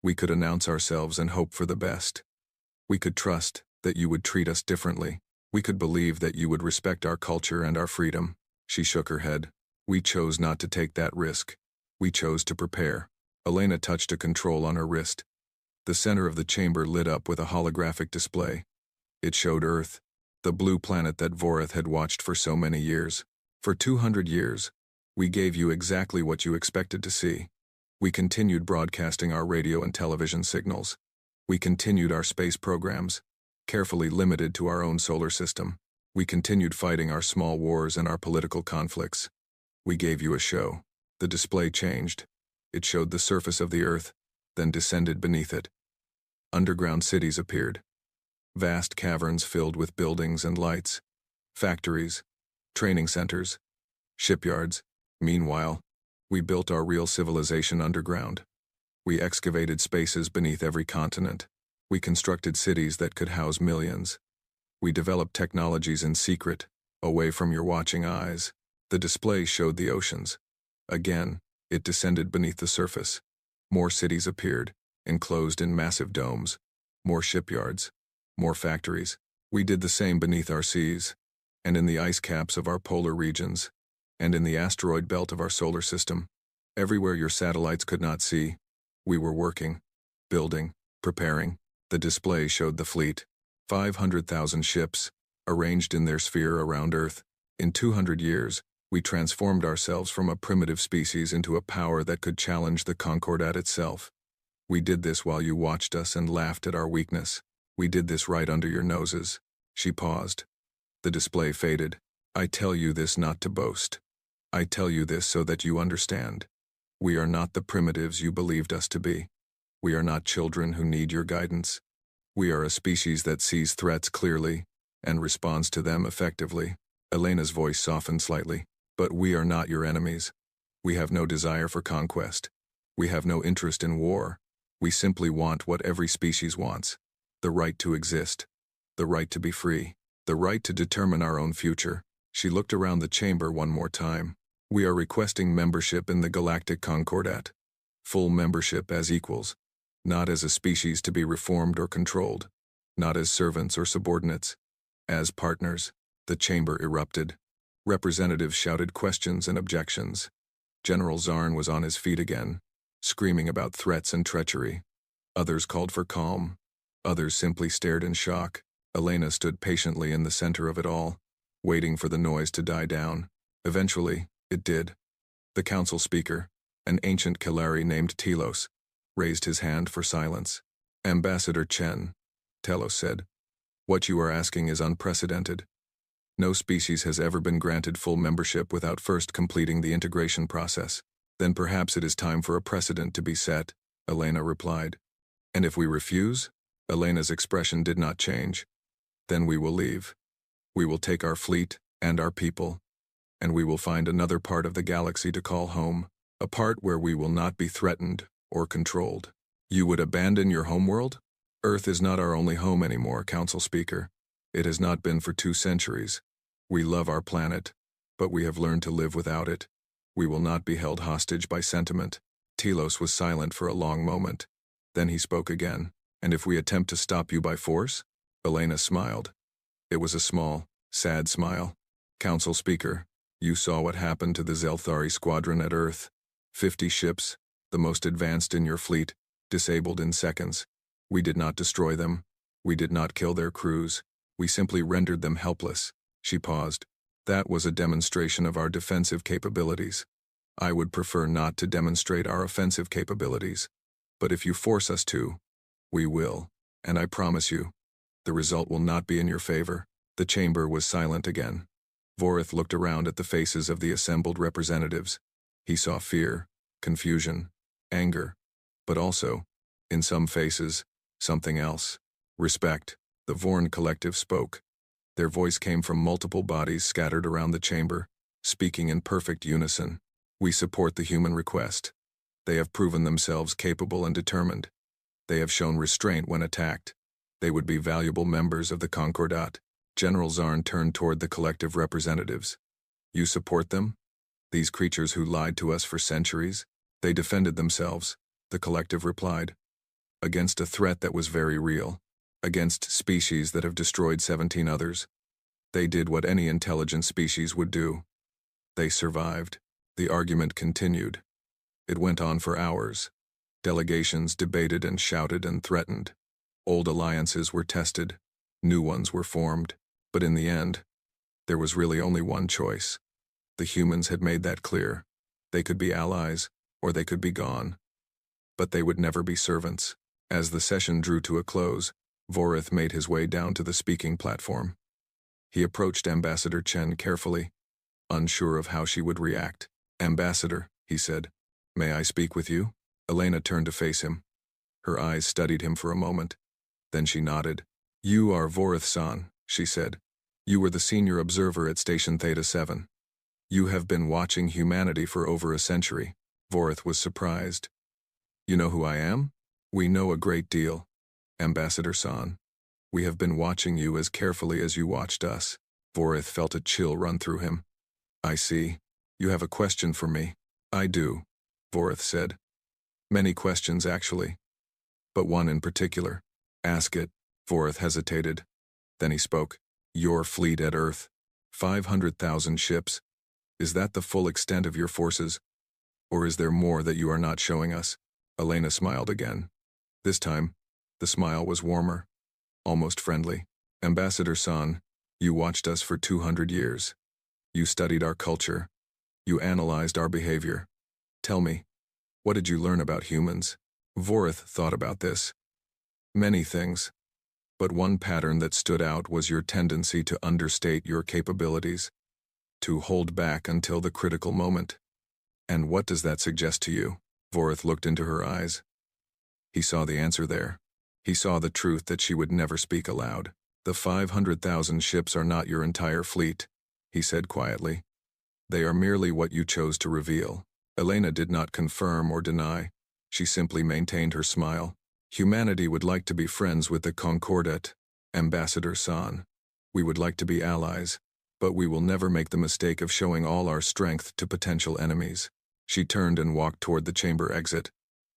We could announce ourselves and hope for the best. We could trust that you would treat us differently. We could believe that you would respect our culture and our freedom." She shook her head. "We chose not to take that risk. We chose to prepare. Elena touched a control on her wrist. The center of the chamber lit up with a holographic display. It showed Earth, the blue planet that Vorith had watched for so many years. For 200 years, we gave you exactly what you expected to see. We continued broadcasting our radio and television signals. We continued our space programs, carefully limited to our own solar system. We continued fighting our small wars and our political conflicts. We gave you a show. The display changed. It showed the surface of the Earth, then descended beneath it. Underground cities appeared. Vast caverns filled with buildings and lights. Factories, training centers, shipyards. Meanwhile, we built our real civilization underground. We excavated spaces beneath every continent. We constructed cities that could house millions. We developed technologies in secret, away from your watching eyes. The display showed the oceans. Again, it descended beneath the surface. More cities appeared, enclosed in massive domes. More shipyards. More factories. We did the same beneath our seas, and in the ice caps of our polar regions, and in the asteroid belt of our solar system. Everywhere your satellites could not see, we were working, building, preparing. The display showed the fleet. 500,000 ships, arranged in their sphere around Earth. In 200 years, we transformed ourselves from a primitive species into a power that could challenge the Concordat itself. We did this while you watched us and laughed at our weakness. We did this right under your noses. She paused. The display faded. I tell you this not to boast. I tell you this so that you understand. We are not the primitives you believed us to be. We are not children who need your guidance. We are a species that sees threats clearly and responds to them effectively. Elena's voice softened slightly. But we are not your enemies. We have no desire for conquest. We have no interest in war. We simply want what every species wants. The right to exist. The right to be free. The right to determine our own future. She looked around the chamber one more time. We are requesting membership in the Galactic Concordat. Full membership as equals. Not as a species to be reformed or controlled. Not as servants or subordinates. As partners. The chamber erupted. Representatives shouted questions and objections. General Zarn was on his feet again, screaming about threats and treachery. Others called for calm. Others simply stared in shock. Elena stood patiently in the center of it all, waiting for the noise to die down. Eventually, it did. The council speaker, an ancient Kalari named Telos, raised his hand for silence. Ambassador Chen, Telos said, what you are asking is unprecedented. No species has ever been granted full membership without first completing the integration process. Then perhaps it is time for a precedent to be set, Elena replied. And if we refuse? Elena's expression did not change. Then we will leave. We will take our fleet and our people, and we will find another part of the galaxy to call home, a part where we will not be threatened or controlled. You would abandon your homeworld? Earth is not our only home anymore, Council Speaker. It has not been for 2 centuries. We love our planet, but we have learned to live without it. We will not be held hostage by sentiment. Telos was silent for a long moment. Then he spoke again. And if we attempt to stop you by force? Elena smiled. It was a small, sad smile. Council Speaker, you saw what happened to the Zelthari squadron at Earth. 50 ships, the most advanced in your fleet, disabled in seconds. We did not destroy them. We did not kill their crews. We simply rendered them helpless. She paused. That was a demonstration of our defensive capabilities. I would prefer not to demonstrate our offensive capabilities. But if you force us to, we will. And I promise you, the result will not be in your favor. The chamber was silent again. Vorith looked around at the faces of the assembled representatives. He saw fear, confusion, anger, but also, in some faces, something else. Respect. The Vorn collective spoke. Their voice came from multiple bodies scattered around the chamber, speaking in perfect unison. We support the human request. They have proven themselves capable and determined. They have shown restraint when attacked. They would be valuable members of the Concordat. General Zarn turned toward the collective representatives. You support them? These creatures who lied to us for centuries? They defended themselves, the collective replied. Against a threat that was very real. Against species that have destroyed 17 others. They did what any intelligent species would do. They survived. The argument continued. It went on for hours. Delegations debated and shouted and threatened. Old alliances were tested. New ones were formed. But in the end, there was really only one choice. The humans had made that clear. They could be allies, or they could be gone. But they would never be servants. As the session drew to a close, Vorith made his way down to the speaking platform. He approached Ambassador Chen carefully, unsure of how she would react. "Ambassador," he said, "may I speak with you?" Elena turned to face him. Her eyes studied him for a moment. Then she nodded. "You are Vorith-san," she said. "You were the senior observer at Station Theta 7. You have been watching humanity for over a century." Vorith was surprised. "You know who I am?" "We know a great deal, Ambassador-san. We have been watching you as carefully as you watched us." Vorith felt a chill run through him. "I see. You have a question for me." "I do," Vorith said. "Many questions, actually. But one in particular." "Ask it." Vorith hesitated. Then he spoke. "Your fleet at Earth. 500,000 ships. Is that the full extent of your forces? Or is there more that you are not showing us?" Elena smiled again. This time, the smile was warmer, almost friendly. "Ambassador-san, you watched us for 200 years. You studied our culture. You analyzed our behavior. Tell me, what did you learn about humans?" Vorith thought about this. "Many things. But one pattern that stood out was your tendency to understate your capabilities, to hold back until the critical moment. And what does that suggest to you?" Vorith looked into her eyes. He saw the answer there. He saw the truth that she would never speak aloud. "The 500,000 ships are not your entire fleet," he said quietly. "They are merely what you chose to reveal." Elena did not confirm or deny. She simply maintained her smile. "Humanity would like to be friends with the Concordat, Ambassador-san. We would like to be allies, but we will never make the mistake of showing all our strength to potential enemies." She turned and walked toward the chamber exit.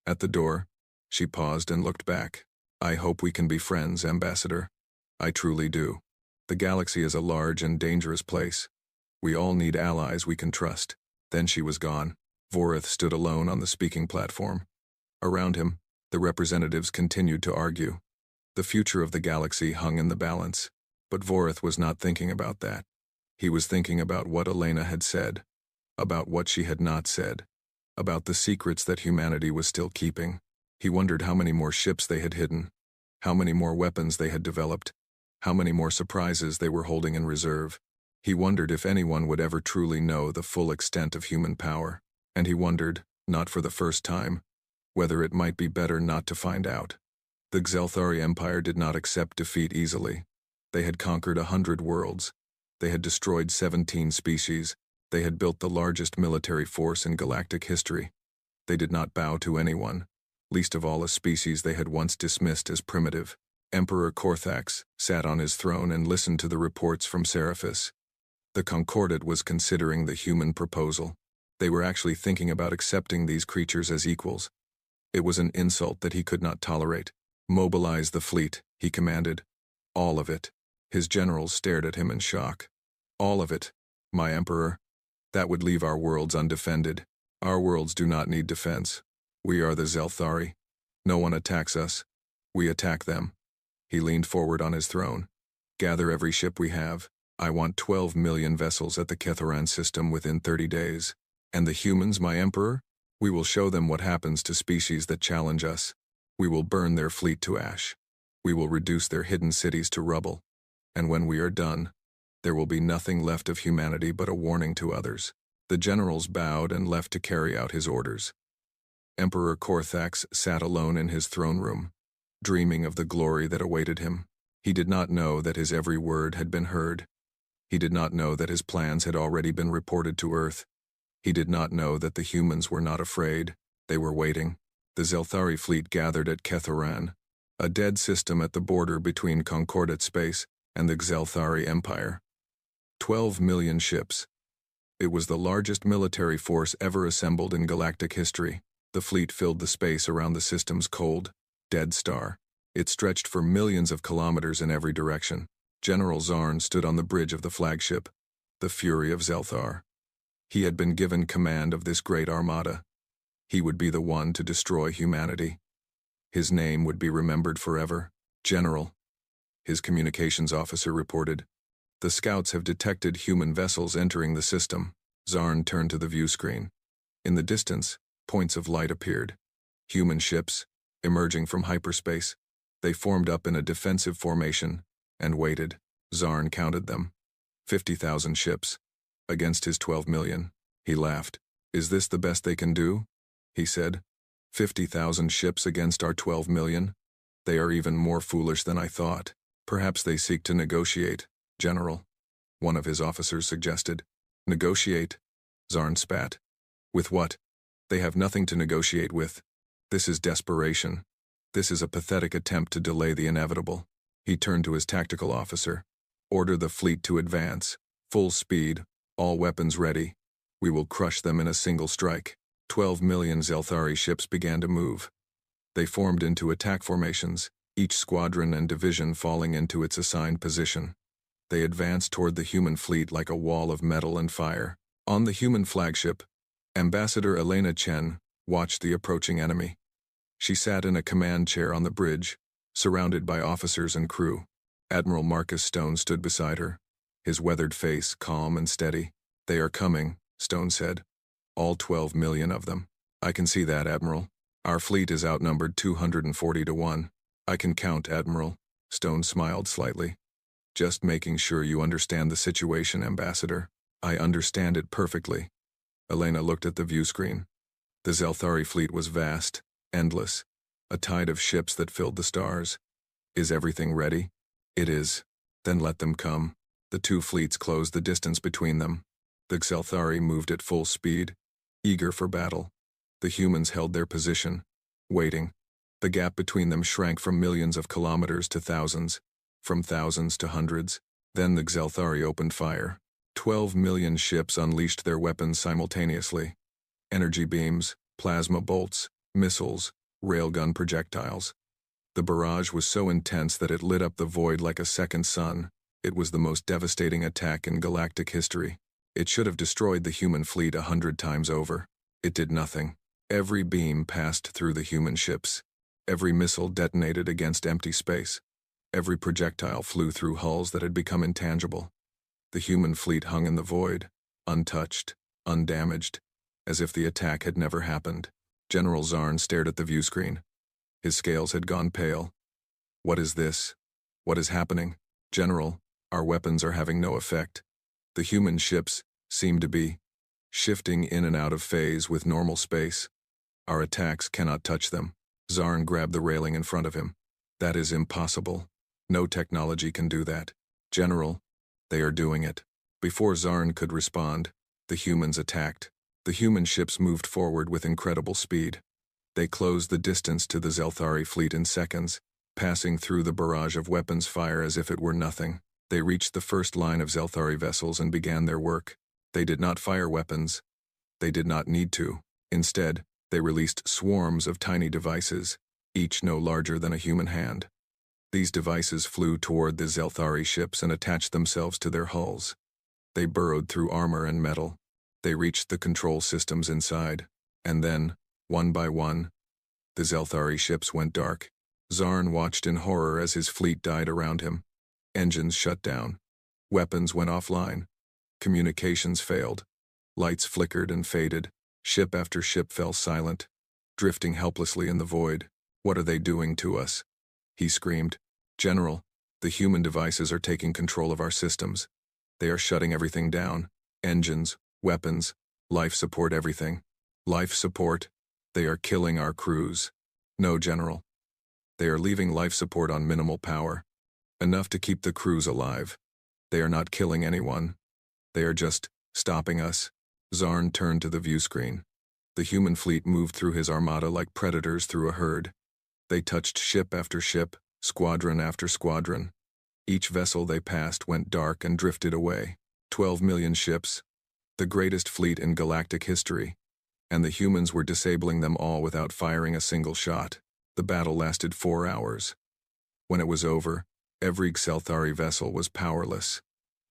At the door, she paused and looked back. "I hope we can be friends, Ambassador. I truly do. The galaxy is a large and dangerous place. We all need allies we can trust." Then she was gone. Vorith stood alone on the speaking platform. Around him, the representatives continued to argue. The future of the galaxy hung in the balance. But Vorith was not thinking about that. He was thinking about what Elena had said, about what she had not said, about the secrets that humanity was still keeping. He wondered how many more ships they had hidden, how many more weapons they had developed, how many more surprises they were holding in reserve. He wondered if anyone would ever truly know the full extent of human power. And he wondered, not for the first time, whether it might be better not to find out. The Xelthari Empire did not accept defeat easily. They had conquered 100 worlds. They had destroyed 17 species. They had built the largest military force in galactic history. They did not bow to anyone, least of all a species they had once dismissed as primitive. Emperor Korthax sat on his throne and listened to the reports from Seraphis. The Concordat was considering the human proposal. They were actually thinking about accepting these creatures as equals. It was an insult that he could not tolerate. "Mobilize the fleet," he commanded. "All of it." His generals stared at him in shock. "All of it, my emperor? That would leave our worlds undefended. Our worlds do not need defense. We are the Xelthari. No one attacks us. We attack them." He leaned forward on his throne. "Gather every ship we have. I want 12 million vessels at the Kethoran system within 30 days. And the humans, my emperor? We will show them what happens to species that challenge us. We will burn their fleet to ash. We will reduce their hidden cities to rubble. And when we are done, there will be nothing left of humanity but a warning to others." The generals bowed and left to carry out his orders. Emperor Korthax sat alone in his throne room, dreaming of the glory that awaited him. He did not know that his every word had been heard. He did not know that his plans had already been reported to Earth. He did not know that the humans were not afraid. They were waiting. The Xelthari fleet gathered at Kethoran, a dead system at the border between Concordat space and the Xelthari Empire. 12 million ships. It was the largest military force ever assembled in galactic history. The fleet filled the space around the system's cold, dead star. It stretched for millions of kilometers in every direction. General Zarn stood on the bridge of the flagship, the Fury of Xelthar. He had been given command of this great armada. He would be the one to destroy humanity. His name would be remembered forever. General, his communications officer reported. The scouts have detected human vessels entering the system. Zarn turned to the view screen. In the distance, points of light appeared. Human ships, emerging from hyperspace. They formed up in a defensive formation and waited. Zarn counted them. 50,000 ships. Against his 12 million. He laughed. Is this the best they can do? He said. 50,000 ships against our 12 million? They are even more foolish than I thought. Perhaps they seek to negotiate, General. One of his officers suggested. Negotiate? Zarn spat. With what? They have nothing to negotiate with. This is desperation. This is a pathetic attempt to delay the inevitable. He turned to his tactical officer. Order the fleet to advance. Full speed. All weapons ready. We will crush them in a single strike. 12 million Zelthari ships began to move. They formed into attack formations, each squadron and division falling into its assigned position. They advanced toward the human fleet like a wall of metal and fire. On the human flagship, Ambassador Elena Chen watched the approaching enemy. She sat in a command chair on the bridge, surrounded by officers and crew. Admiral Marcus Stone stood beside her, his weathered face calm and steady. They are coming, Stone said. All 12 million of them. I can see that, Admiral. Our fleet is outnumbered 240 to 1. I can count, Admiral. Stone smiled slightly. Just making sure you understand the situation, Ambassador. I understand it perfectly. Elena looked at the view screen. The Zelthari fleet was vast, endless, a tide of ships that filled the stars. Is everything ready? It is. Then let them come. The two fleets closed the distance between them. The Zelthari moved at full speed, eager for battle. The humans held their position, waiting. The gap between them shrank from millions of kilometers to thousands, from thousands to hundreds. Then the Zelthari opened fire. 12 million ships unleashed their weapons simultaneously. Energy beams, plasma bolts, missiles, railgun projectiles. The barrage was so intense that it lit up the void like a second sun. It was the most devastating attack in galactic history. It should have destroyed the human fleet 100 times over. It did nothing. Every beam passed through the human ships. Every missile detonated against empty space. Every projectile flew through hulls that had become intangible. The human fleet hung in the void, untouched, undamaged, as if the attack had never happened. General Zarn stared at the view screen. His scales had gone pale. What is this? What is happening? General, our weapons are having no effect. The human ships seem to be shifting in and out of phase with normal space. Our attacks cannot touch them. Zarn grabbed the railing in front of him. That is impossible. No technology can do that. General, they are doing it. Before Zarn could respond, the humans attacked. The human ships moved forward with incredible speed. They closed the distance to the Zelthari fleet in seconds, passing through the barrage of weapons fire as if it were nothing. They reached the first line of Zelthari vessels and began their work. They did not fire weapons. They did not need to. Instead, they released swarms of tiny devices, each no larger than a human hand. These devices flew toward the Zelthari ships and attached themselves to their hulls. They burrowed through armor and metal. They reached the control systems inside. And then, one by one, the Zelthari ships went dark. Zarn watched in horror as his fleet died around him. Engines shut down. Weapons went offline. Communications failed. Lights flickered and faded. Ship after ship fell silent, drifting helplessly in the void. What are they doing to us? He screamed. General, the human devices are taking control of our systems. They are shutting everything down. Engines, weapons, life support, everything. Life support? They are killing our crews. No, General. They are leaving life support on minimal power. Enough to keep the crews alive. They are not killing anyone. They are just stopping us. Zarn turned to the view screen. The human fleet moved through his armada like predators through a herd. They touched ship after ship, squadron after squadron. Each vessel they passed went dark and drifted away. 12 million ships, the greatest fleet in galactic history, and the humans were disabling them all without firing a single shot. The battle lasted 4 hours. When it was over, every Zelthari vessel was powerless.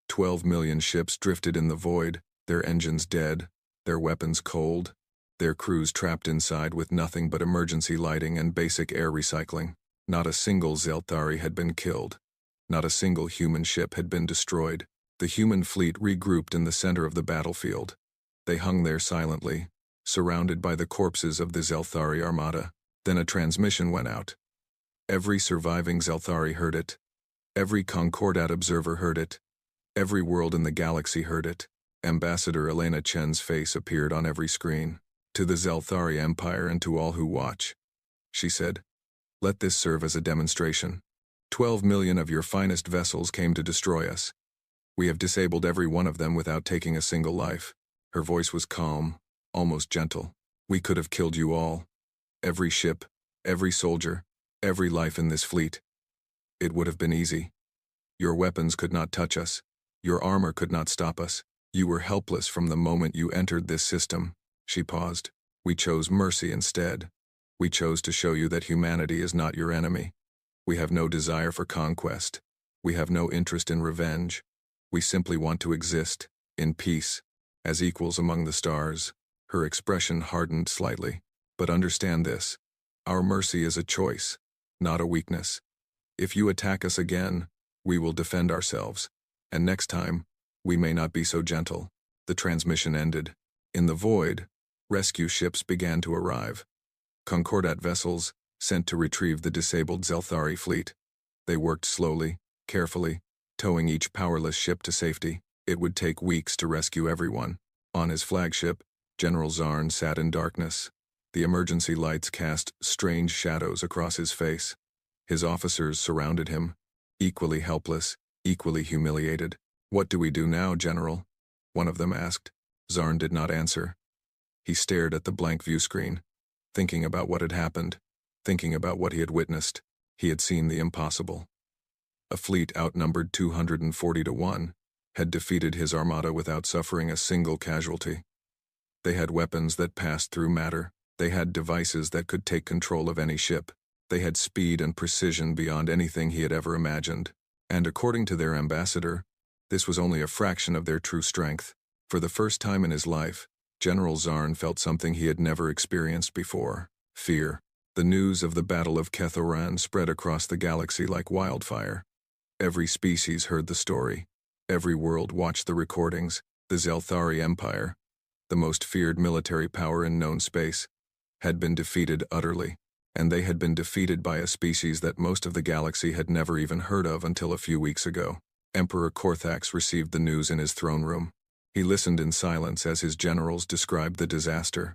12 million ships drifted in the void, their engines dead, their weapons cold. their crews trapped inside with nothing but emergency lighting and basic air recycling. Not a single Zelthari had been killed. Not a single human ship had been destroyed. The human fleet regrouped in the center of the battlefield. They hung there silently, surrounded by the corpses of the Zelthari armada. Then a transmission went out. Every surviving Zelthari heard it. Every Concordat observer heard it. Every world in the galaxy heard it. Ambassador Elena Chen's face appeared on every screen. To the Zelthari Empire and to all who watch, she said, let this serve as a demonstration. 12 million of your finest vessels came to destroy us. We have disabled every one of them without taking a single life. Her voice was calm, almost gentle. We could have killed you all. Every ship, every soldier, every life in this fleet. It would have been easy. Your weapons could not touch us. Your armor could not stop us. You were helpless from the moment you entered this system. She paused. We chose mercy instead. We chose to show you that humanity is not your enemy. We have no desire for conquest. We have no interest in revenge. We simply want to exist, in peace, as equals among the stars. Her expression hardened slightly. But understand this. Our mercy is a choice, not a weakness. If you attack us again, we will defend ourselves. And next time, we may not be so gentle. The transmission ended. In the void, rescue ships began to arrive. Concordat vessels, sent to retrieve the disabled Zelthari fleet. They worked slowly, carefully, towing each powerless ship to safety. It would take weeks to rescue everyone. On his flagship, General Zarn sat in darkness. The emergency lights cast strange shadows across his face. His officers surrounded him, equally helpless, equally humiliated. What do we do now, General? One of them asked. Zarn did not answer. He stared at the blank view screen, thinking about what had happened, thinking about what he had witnessed. He had seen the impossible. A fleet outnumbered 240 to 1 had defeated his armada without suffering a single casualty. They had weapons that passed through matter. They had devices that could take control of any ship. They had speed and precision beyond anything he had ever imagined. And according to their ambassador, this was only a fraction of their true strength. For the first time in his life, General Zarn felt something he had never experienced before: fear. The news of the Battle of Kethoran spread across the galaxy like wildfire. Every species heard the story. Every world watched the recordings. The Zelthari Empire, the most feared military power in known space, had been defeated utterly. And they had been defeated by a species that most of the galaxy had never even heard of until a few weeks ago. Emperor Korthax received the news in his throne room. He listened in silence as his generals described the disaster.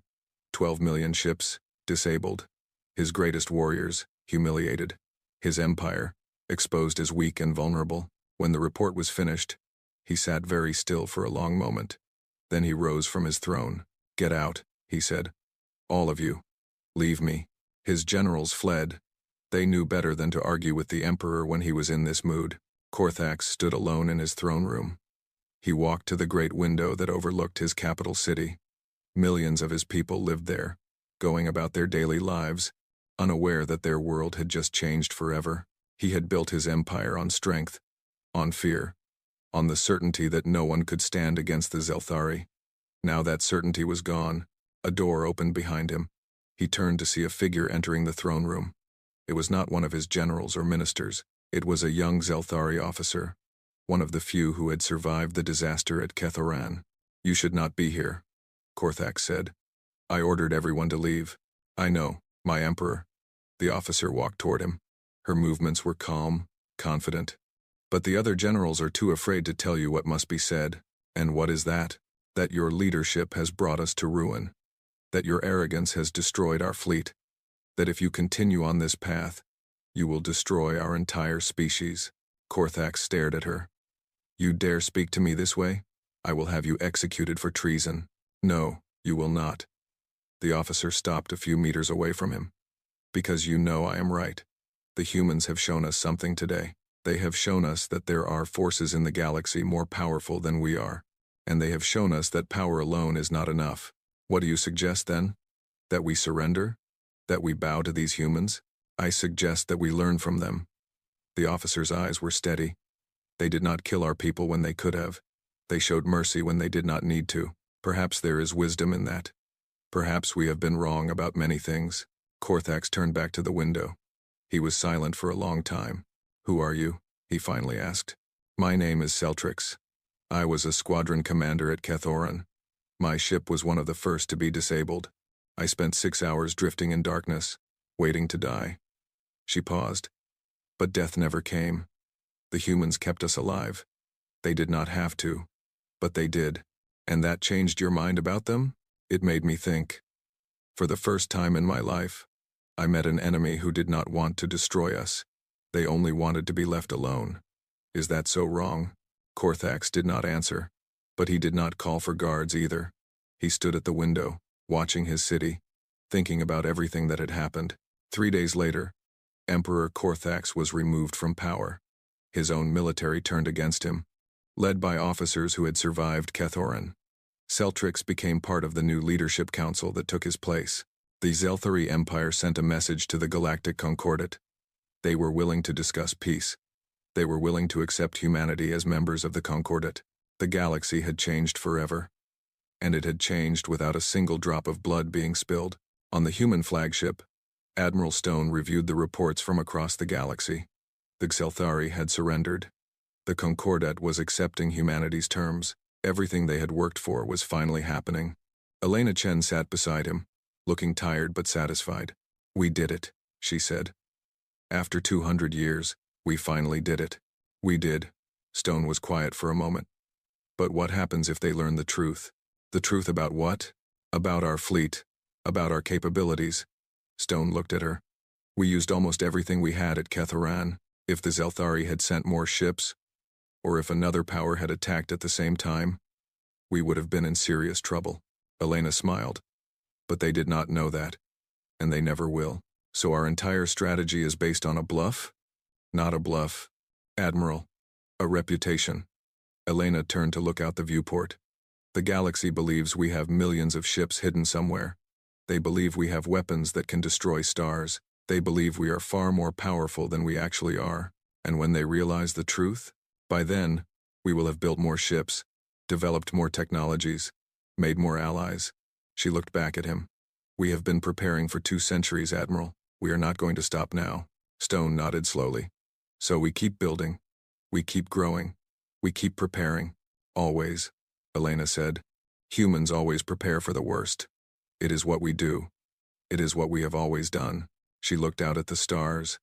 12 million ships, disabled. His greatest warriors, humiliated. His empire, exposed as weak and vulnerable. When the report was finished, he sat very still for a long moment. Then he rose from his throne. Get out, he said. All of you. Leave me. His generals fled. They knew better than to argue with the emperor when he was in this mood. Korthax stood alone in his throne room. He walked to the great window that overlooked his capital city. Millions of his people lived there, going about their daily lives, unaware that their world had just changed forever. He had built his empire on strength, on fear, on the certainty that no one could stand against the Zelthari. Now that certainty was gone. A door opened behind him. He turned to see a figure entering the throne room. It was not one of his generals or ministers. It was a young Zelthari officer, one of the few who had survived the disaster at Kethoran. You should not be here, Korthax said. I ordered everyone to leave. I know, my emperor. The officer walked toward him. Her movements were calm, confident. But the other generals are too afraid to tell you what must be said. And what is that? That your leadership has brought us to ruin. That your arrogance has destroyed our fleet. That if you continue on this path, you will destroy our entire species. Korthax stared at her. You dare speak to me this way? I will have you executed for treason. No, you will not. The officer stopped a few meters away from him. Because you know I am right. The humans have shown us something today. They have shown us that there are forces in the galaxy more powerful than we are. And they have shown us that power alone is not enough. What do you suggest then? That we surrender? That we bow to these humans? I suggest that we learn from them. The officer's eyes were steady. They did not kill our people when they could have. They showed mercy when they did not need to. Perhaps there is wisdom in that. Perhaps we have been wrong about many things. Korthax turned back to the window. He was silent for a long time. Who are you? He finally asked. My name is Celtrix. I was a squadron commander at Kethoran. My ship was one of the first to be disabled. I spent 6 hours drifting in darkness, waiting to die. She paused. But death never came. The humans kept us alive. They did not have to, but they did. And that changed your mind about them? It made me think. For the first time in my life, I met an enemy who did not want to destroy us. They only wanted to be left alone. Is that so wrong? Korthax did not answer, but he did not call for guards either. He stood at the window, watching his city, thinking about everything that had happened. 3 days later, Emperor Korthax was removed from power. His own military turned against him, led by officers who had survived Kethoran. Celtrix became part of the new leadership council that took his place. The Zelthari Empire sent a message to the Galactic Concordat. They were willing to discuss peace. They were willing to accept humanity as members of the Concordat. The galaxy had changed forever. And it had changed without a single drop of blood being spilled. On the human flagship, Admiral Stone reviewed the reports from across the galaxy. The Zelthari had surrendered. The Concordat was accepting humanity's terms. Everything they had worked for was finally happening. Elena Chen sat beside him, looking tired but satisfied. We did it, she said. After 200 years, we finally did it. We did. Stone was quiet for a moment. But what happens if they learn the truth? The truth about what? About our fleet. About our capabilities. Stone looked at her. We used almost everything we had at Kethoran. If the Zelthari had sent more ships, or if another power had attacked at the same time, we would have been in serious trouble. Elena smiled. But they did not know that, and they never will. So our entire strategy is based on a bluff? Not a bluff, Admiral. A reputation. Elena turned to look out the viewport. The galaxy believes we have millions of ships hidden somewhere. They believe we have weapons that can destroy stars. They believe we are far more powerful than we actually are. And when they realize the truth, by then, we will have built more ships, developed more technologies, made more allies. She looked back at him. We have been preparing for 2 centuries, Admiral. We are not going to stop now. Stone nodded slowly. So we keep building. We keep growing. We keep preparing. Always, Elena said. Humans always prepare for the worst. It is what we do. It is what we have always done. She looked out at the stars,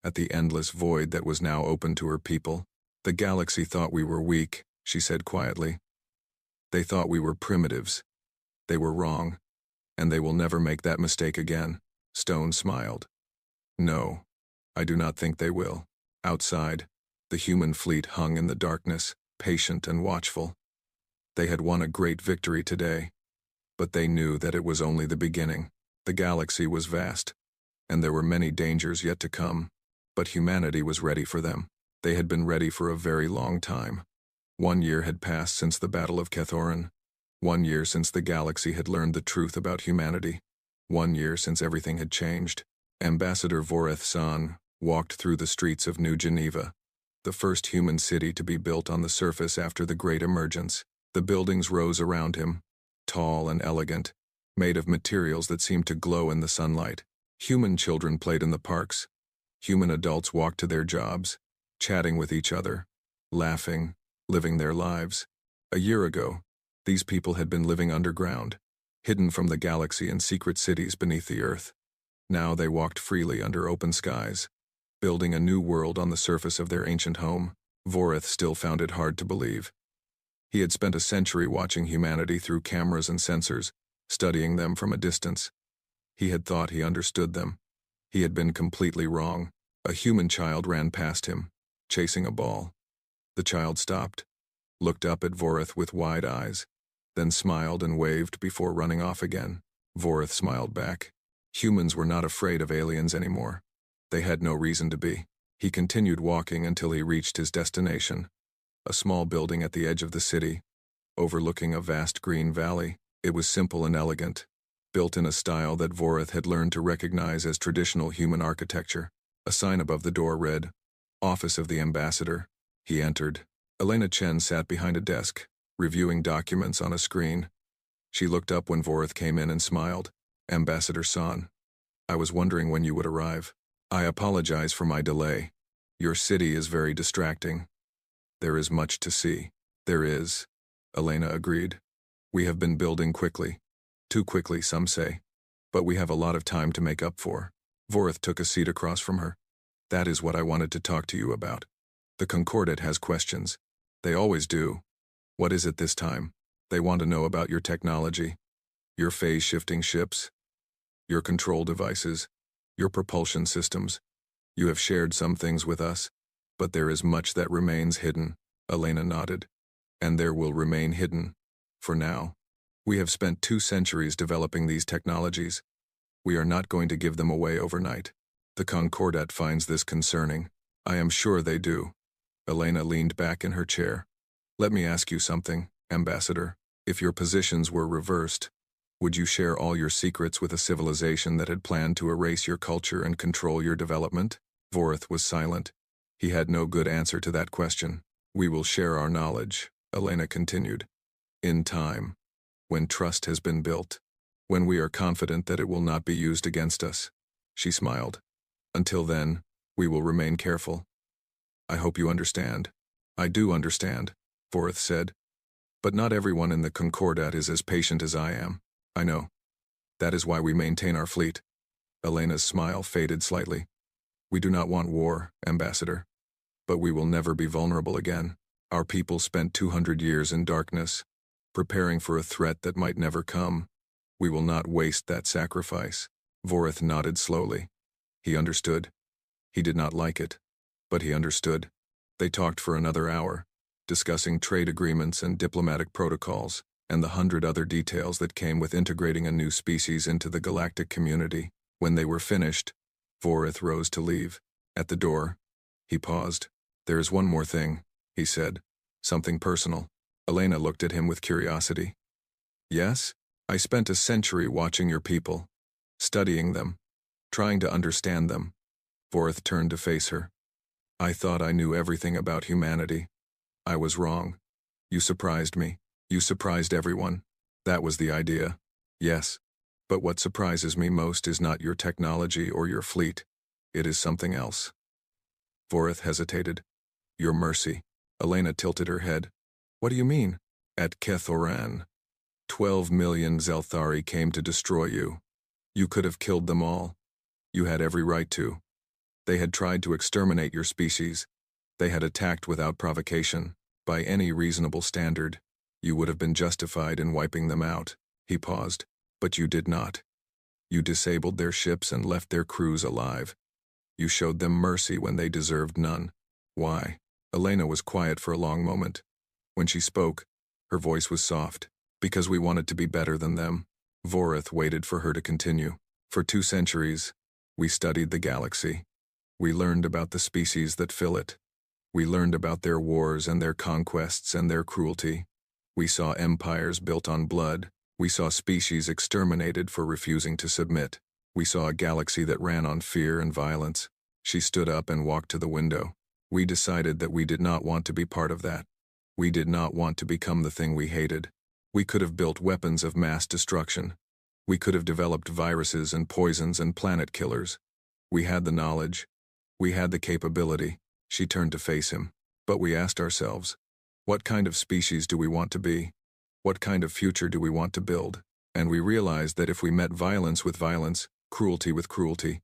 at the endless void that was now open to her people. The galaxy thought we were weak, she said quietly. They thought we were primitives. They were wrong, and they will never make that mistake again. Stone smiled. No, I do not think they will. Outside, the human fleet hung in the darkness, patient and watchful. They had won a great victory today, but they knew that it was only the beginning. The galaxy was vast, and there were many dangers yet to come, but humanity was ready for them. They had been ready for a very long time. 1 year had passed since the Battle of Kethoran. 1 year since the galaxy had learned the truth about humanity. 1 year since everything had changed. Ambassador Voreth San walked through the streets of New Geneva, the first human city to be built on the surface after the Great Emergence. The buildings rose around him, tall and elegant, made of materials that seemed to glow in the sunlight. Human children played in the parks. Human adults walked to their jobs, chatting with each other, laughing, living their lives. A year ago, these people had been living underground, hidden from the galaxy in secret cities beneath the earth. Now they walked freely under open skies, building a new world on the surface of their ancient home. Voreth still found it hard to believe. He had spent a century watching humanity through cameras and sensors, studying them from a distance. He had thought he understood them. He had been completely wrong. A human child ran past him, chasing a ball. The child stopped, looked up at Voreth with wide eyes, then smiled and waved before running off again. Voreth smiled back. Humans were not afraid of aliens anymore. They had no reason to be. He continued walking until he reached his destination, a small building at the edge of the city, overlooking a vast green valley. It was simple and elegant, built in a style that Voreth had learned to recognize as traditional human architecture. A sign above the door read, Office of the Ambassador. He entered. Elena Chen sat behind a desk, reviewing documents on a screen. She looked up when Vorith came in and smiled. Ambassador San, I was wondering when you would arrive. I apologize for my delay. Your city is very distracting. There is much to see. There is, Elena agreed. We have been building quickly. Too quickly, some say. But we have a lot of time to make up for. Vorith took a seat across from her. That is what I wanted to talk to you about. The Concordat has questions. They always do. What is it this time? They want to know about your technology, your phase-shifting ships, your control devices, your propulsion systems. You have shared some things with us, but there is much that remains hidden, Elena nodded. And there will remain hidden, for now. We have spent 2 centuries developing these technologies. We are not going to give them away overnight. The Concordat finds this concerning. I am sure they do. Elena leaned back in her chair. Let me ask you something, Ambassador. If your positions were reversed, would you share all your secrets with a civilization that had planned to erase your culture and control your development? Vorith was silent. He had no good answer to that question. We will share our knowledge, Elena continued. In time, when trust has been built, when we are confident that it will not be used against us. She smiled. Until then, we will remain careful. I hope you understand. I do understand, Vorith said. But not everyone in the Concordat is as patient as I am. I know. That is why we maintain our fleet. Elena's smile faded slightly. We do not want war, Ambassador. But we will never be vulnerable again. Our people spent 200 years in darkness, preparing for a threat that might never come. We will not waste that sacrifice. Vorith nodded slowly. He understood. He did not like it, but he understood. They talked for another hour, discussing trade agreements and diplomatic protocols, and the 100 other details that came with integrating a new species into the galactic community. When they were finished, Vorith rose to leave. At the door, he paused. There is one more thing, he said. Something personal. Elena looked at him with curiosity. Yes? I spent a century watching your people, studying them, trying to understand them. Vorith turned to face her. I thought I knew everything about humanity. I was wrong. You surprised me. You surprised everyone. That was the idea. Yes. But what surprises me most is not your technology or your fleet. It is something else. Vorith hesitated. Your mercy. Elena tilted her head. What do you mean? At Kethoran, 12 million Zelthari came to destroy you. You could have killed them all. You had every right to. They had tried to exterminate your species. They had attacked without provocation. By any reasonable standard, you would have been justified in wiping them out. He paused. But you did not. You disabled their ships and left their crews alive. You showed them mercy when they deserved none. Why? Elena was quiet for a long moment. When she spoke, her voice was soft. Because we wanted to be better than them. Vorith waited for her to continue. For 2 centuries, we studied the galaxy. We learned about the species that fill it. We learned about their wars and their conquests and their cruelty. We saw empires built on blood. We saw species exterminated for refusing to submit. We saw a galaxy that ran on fear and violence. She stood up and walked to the window. We decided that we did not want to be part of that. We did not want to become the thing we hated. We could have built weapons of mass destruction. We could have developed viruses and poisons and planet killers. We had the knowledge. We had the capability. She turned to face him. But we asked ourselves, what kind of species do we want to be? What kind of future do we want to build? And we realized that if we met violence with violence, cruelty with cruelty,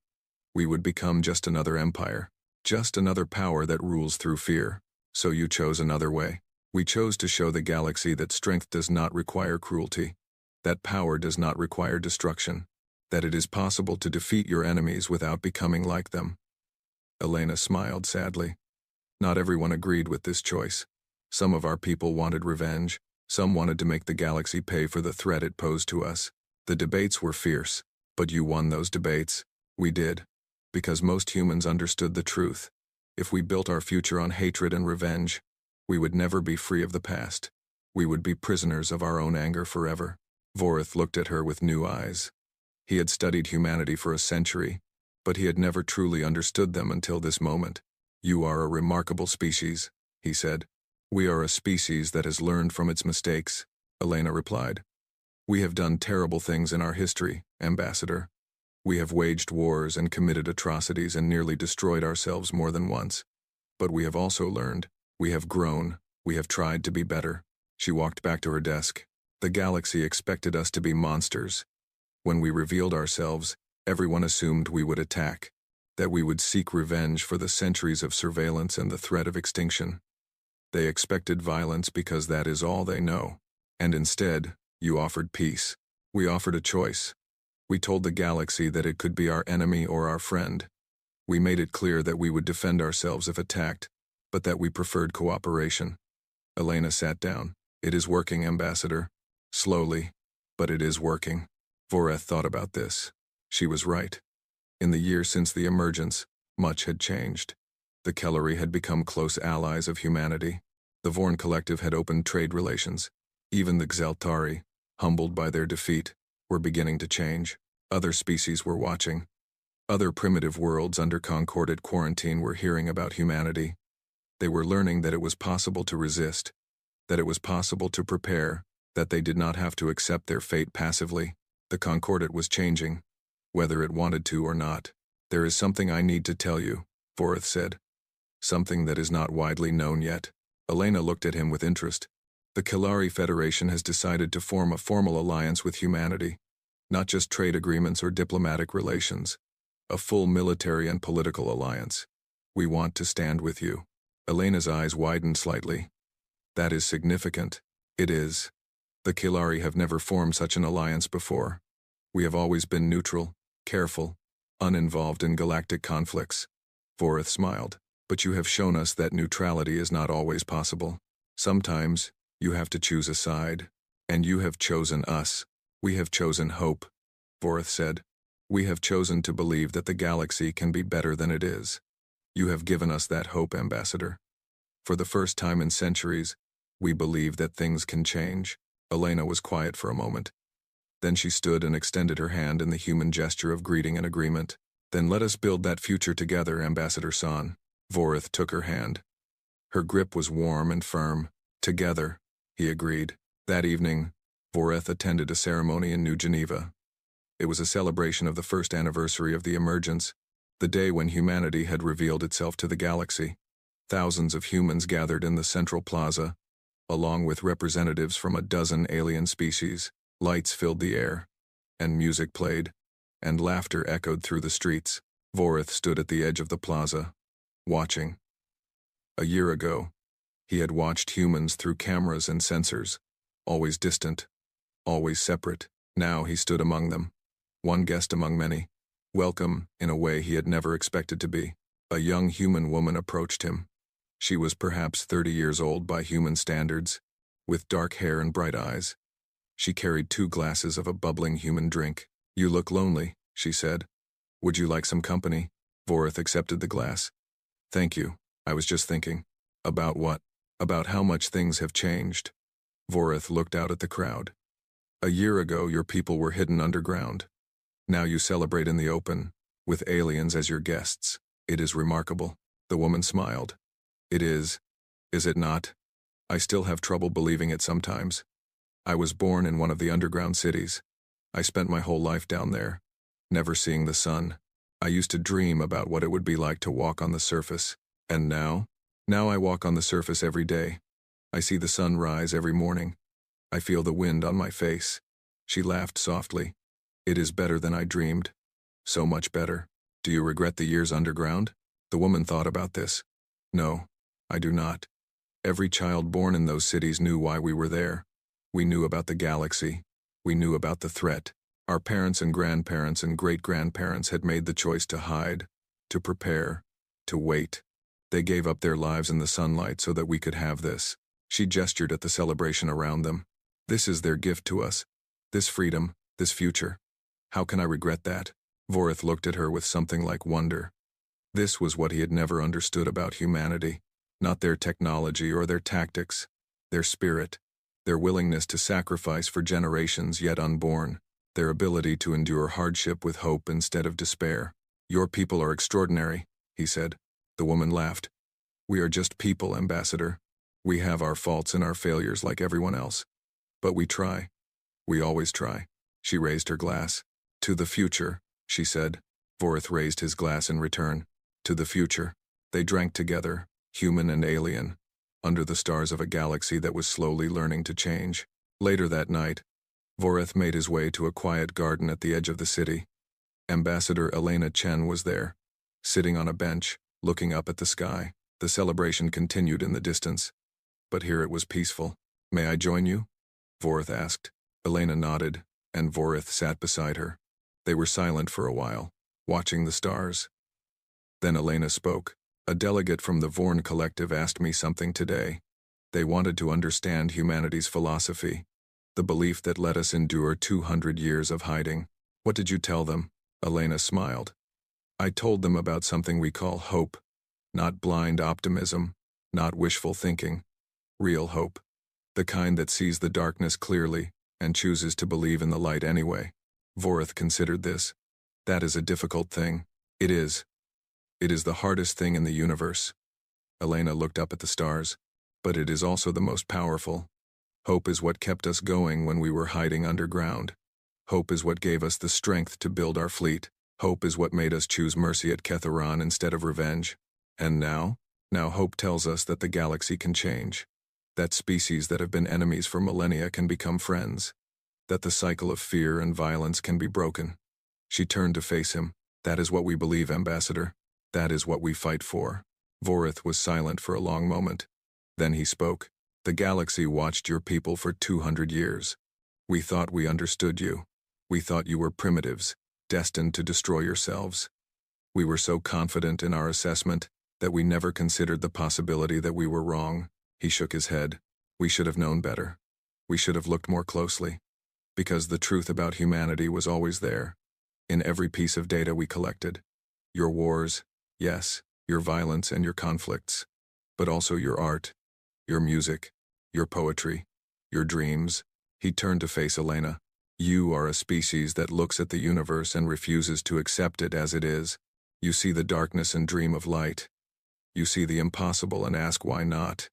we would become just another empire, just another power that rules through fear. So you chose another way. We chose to show the galaxy that strength does not require cruelty, that power does not require destruction, that it is possible to defeat your enemies without becoming like them. Elena smiled sadly. Not everyone agreed with this choice. Some of our people wanted revenge. Some wanted to make the galaxy pay for the threat it posed to us. The debates were fierce, but you won those debates. We did. Because most humans understood the truth. If we built our future on hatred and revenge, we would never be free of the past. We would be prisoners of our own anger forever. Vorith looked at her with new eyes. He had studied humanity for a century, but he had never truly understood them until this moment. You are a remarkable species, he said. We are a species that has learned from its mistakes, Elena replied. We have done terrible things in our history, Ambassador. We have waged wars and committed atrocities and nearly destroyed ourselves more than once. But we have also learned. We have grown. We have tried to be better. She walked back to her desk. The galaxy expected us to be monsters. When we revealed ourselves, everyone assumed we would attack, that we would seek revenge for the centuries of surveillance and the threat of extinction. They expected violence because that is all they know. And instead, you offered peace. We offered a choice. We told the galaxy that it could be our enemy or our friend. We made it clear that we would defend ourselves if attacked, but that we preferred cooperation. Elena sat down. It is working, Ambassador. Slowly, but it is working. Voreth thought about this. She was right. In the year since the emergence, much had changed. The Kellery had become close allies of humanity. The Vorn Collective had opened trade relations. Even the Xeltari, humbled by their defeat, were beginning to change. Other species were watching. Other primitive worlds under concorded quarantine were hearing about humanity. They were learning that it was possible to resist, that it was possible to prepare, that they did not have to accept their fate passively. The Concordat was changing, whether it wanted to or not. There is something I need to tell you, Voreth said. Something that is not widely known yet. Elena looked at him with interest. The Kellery Federation has decided to form a formal alliance with humanity. Not just trade agreements or diplomatic relations. A full military and political alliance. We want to stand with you. Elena's eyes widened slightly. That is significant. It is. The Kellery have never formed such an alliance before. We have always been neutral, careful, uninvolved in galactic conflicts. Voreth smiled. But you have shown us that neutrality is not always possible. Sometimes, you have to choose a side. And you have chosen us. We have chosen hope, Voreth said. We have chosen to believe that the galaxy can be better than it is. You have given us that hope, Ambassador. For the first time in centuries, we believe that things can change. Elena was quiet for a moment. Then she stood and extended her hand in the human gesture of greeting and agreement. Then let us build that future together, Ambassador San. Voreth took her hand. Her grip was warm and firm. Together, he agreed. That evening, Voreth attended a ceremony in New Geneva. It was a celebration of the first anniversary of the emergence, the day when humanity had revealed itself to the galaxy. Thousands of humans gathered in the central plaza, along with representatives from a dozen alien species. Lights filled the air, and music played, and laughter echoed through the streets. Voreth stood at the edge of the plaza, watching. A year ago, he had watched humans through cameras and sensors, always distant, always separate. Now he stood among them, one guest among many, welcome in a way he had never expected to be. A young human woman approached him. She was perhaps 30 years old by human standards, with dark hair and bright eyes. She carried 2 glasses of a bubbling human drink. You look lonely, she said. Would you like some company? Voreth accepted the glass. Thank you. I was just thinking. About what? About how much things have changed. Voreth looked out at the crowd. A year ago, your people were hidden underground. Now you celebrate in the open, with aliens as your guests. It is remarkable. The woman smiled. It is it not? I still have trouble believing it sometimes. I was born in one of the underground cities. I spent my whole life down there, never seeing the sun. I used to dream about what it would be like to walk on the surface. And now? Now I walk on the surface every day. I see the sun rise every morning. I feel the wind on my face. She laughed softly. It is better than I dreamed. So much better. Do you regret the years underground? The woman thought about this. No, I do not. Every child born in those cities knew why we were there. We knew about the galaxy. We knew about the threat. Our parents and grandparents and great-grandparents had made the choice to hide, to prepare, to wait. They gave up their lives in the sunlight so that we could have this. She gestured at the celebration around them. This is their gift to us. This freedom, this future. How can I regret that? Voreth looked at her with something like wonder. This was what he had never understood about humanity. Not their technology or their tactics. Their spirit. Their willingness to sacrifice for generations yet unborn. Their ability to endure hardship with hope instead of despair. Your people are extraordinary, he said. The woman laughed. We are just people, Ambassador. We have our faults and our failures like everyone else. But we try. We always try. She raised her glass. To the future, she said. Vorith raised his glass in return. To the future. They drank together, human and alien, under the stars of a galaxy that was slowly learning to change. Later that night, Vorith made his way to a quiet garden at the edge of the city. Ambassador Elena Chen was there, sitting on a bench, looking up at the sky. The celebration continued in the distance, but here it was peaceful. May I join you? Vorith asked. Elena nodded, and Vorith sat beside her. They were silent for a while, watching the stars. Then Elena spoke. A delegate from the Vorn Collective asked me something today. They wanted to understand humanity's philosophy, the belief that let us endure 200 years of hiding. What did you tell them? Elena smiled. I told them about something we call hope. Not blind optimism, not wishful thinking. Real hope. The kind that sees the darkness clearly and chooses to believe in the light anyway. Vorith considered this. That is a difficult thing. It is. It is the hardest thing in the universe. Elena looked up at the stars. But it is also the most powerful. Hope is what kept us going when we were hiding underground. Hope is what gave us the strength to build our fleet. Hope is what made us choose mercy at Ketharon instead of revenge. And now? Now hope tells us that the galaxy can change. That species that have been enemies for millennia can become friends. That the cycle of fear and violence can be broken. She turned to face him. That is what we believe, Ambassador. That is what we fight for. Vorith was silent for a long moment. Then he spoke. The galaxy watched your people for 200 years. We thought we understood you. We thought you were primitives, destined to destroy yourselves. We were so confident in our assessment that we never considered the possibility that we were wrong. He shook his head. We should have known better. We should have looked more closely. Because the truth about humanity was always there, in every piece of data we collected. Your wars, yes, your violence and your conflicts, but also your art, your music, your poetry, your dreams. He turned to face Elena. You are a species that looks at the universe and refuses to accept it as it is. You see the darkness and dream of light. You see the impossible and ask why not.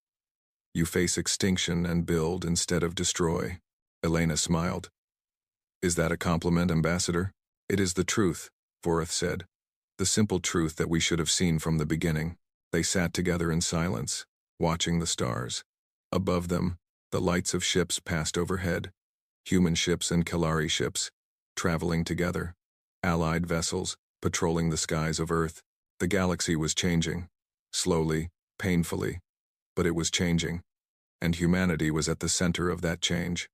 You face extinction and build instead of destroy. Elena smiled. Is that a compliment, Ambassador? It is the truth, Vorith said. The simple truth that we should have seen from the beginning. They sat together in silence, watching the stars. Above them, the lights of ships passed overhead. Human ships and Kalari ships, traveling together. Allied vessels, patrolling the skies of Earth. The galaxy was changing. Slowly, painfully. But it was changing. And humanity was at the center of that change.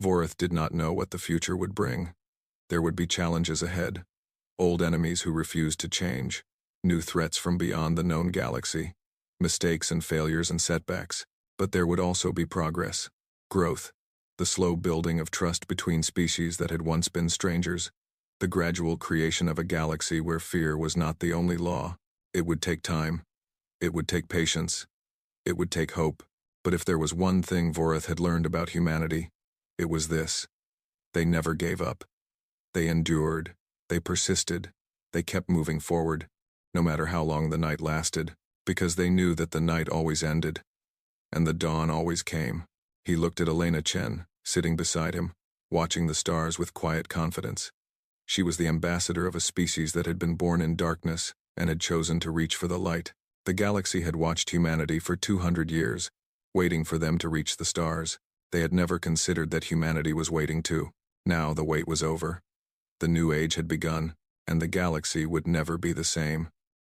Vorith did not know what the future would bring. There would be challenges ahead. Old enemies who refused to change. New threats from beyond the known galaxy. Mistakes and failures and setbacks. But there would also be progress. Growth. The slow building of trust between species that had once been strangers. The gradual creation of a galaxy where fear was not the only law. It would take time. It would take patience. It would take hope. But if there was one thing Vorith had learned about humanity, it was this. They never gave up. They endured. They persisted. They kept moving forward, no matter how long the night lasted, because they knew that the night always ended, and the dawn always came. He looked at Elena Chen, sitting beside him, watching the stars with quiet confidence. She was the ambassador of a species that had been born in darkness and had chosen to reach for the light. The galaxy had watched humanity for 200 years, waiting for them to reach the stars. They had never considered that humanity was waiting too. Now the wait was over. The new age had begun, and the galaxy would never be the same.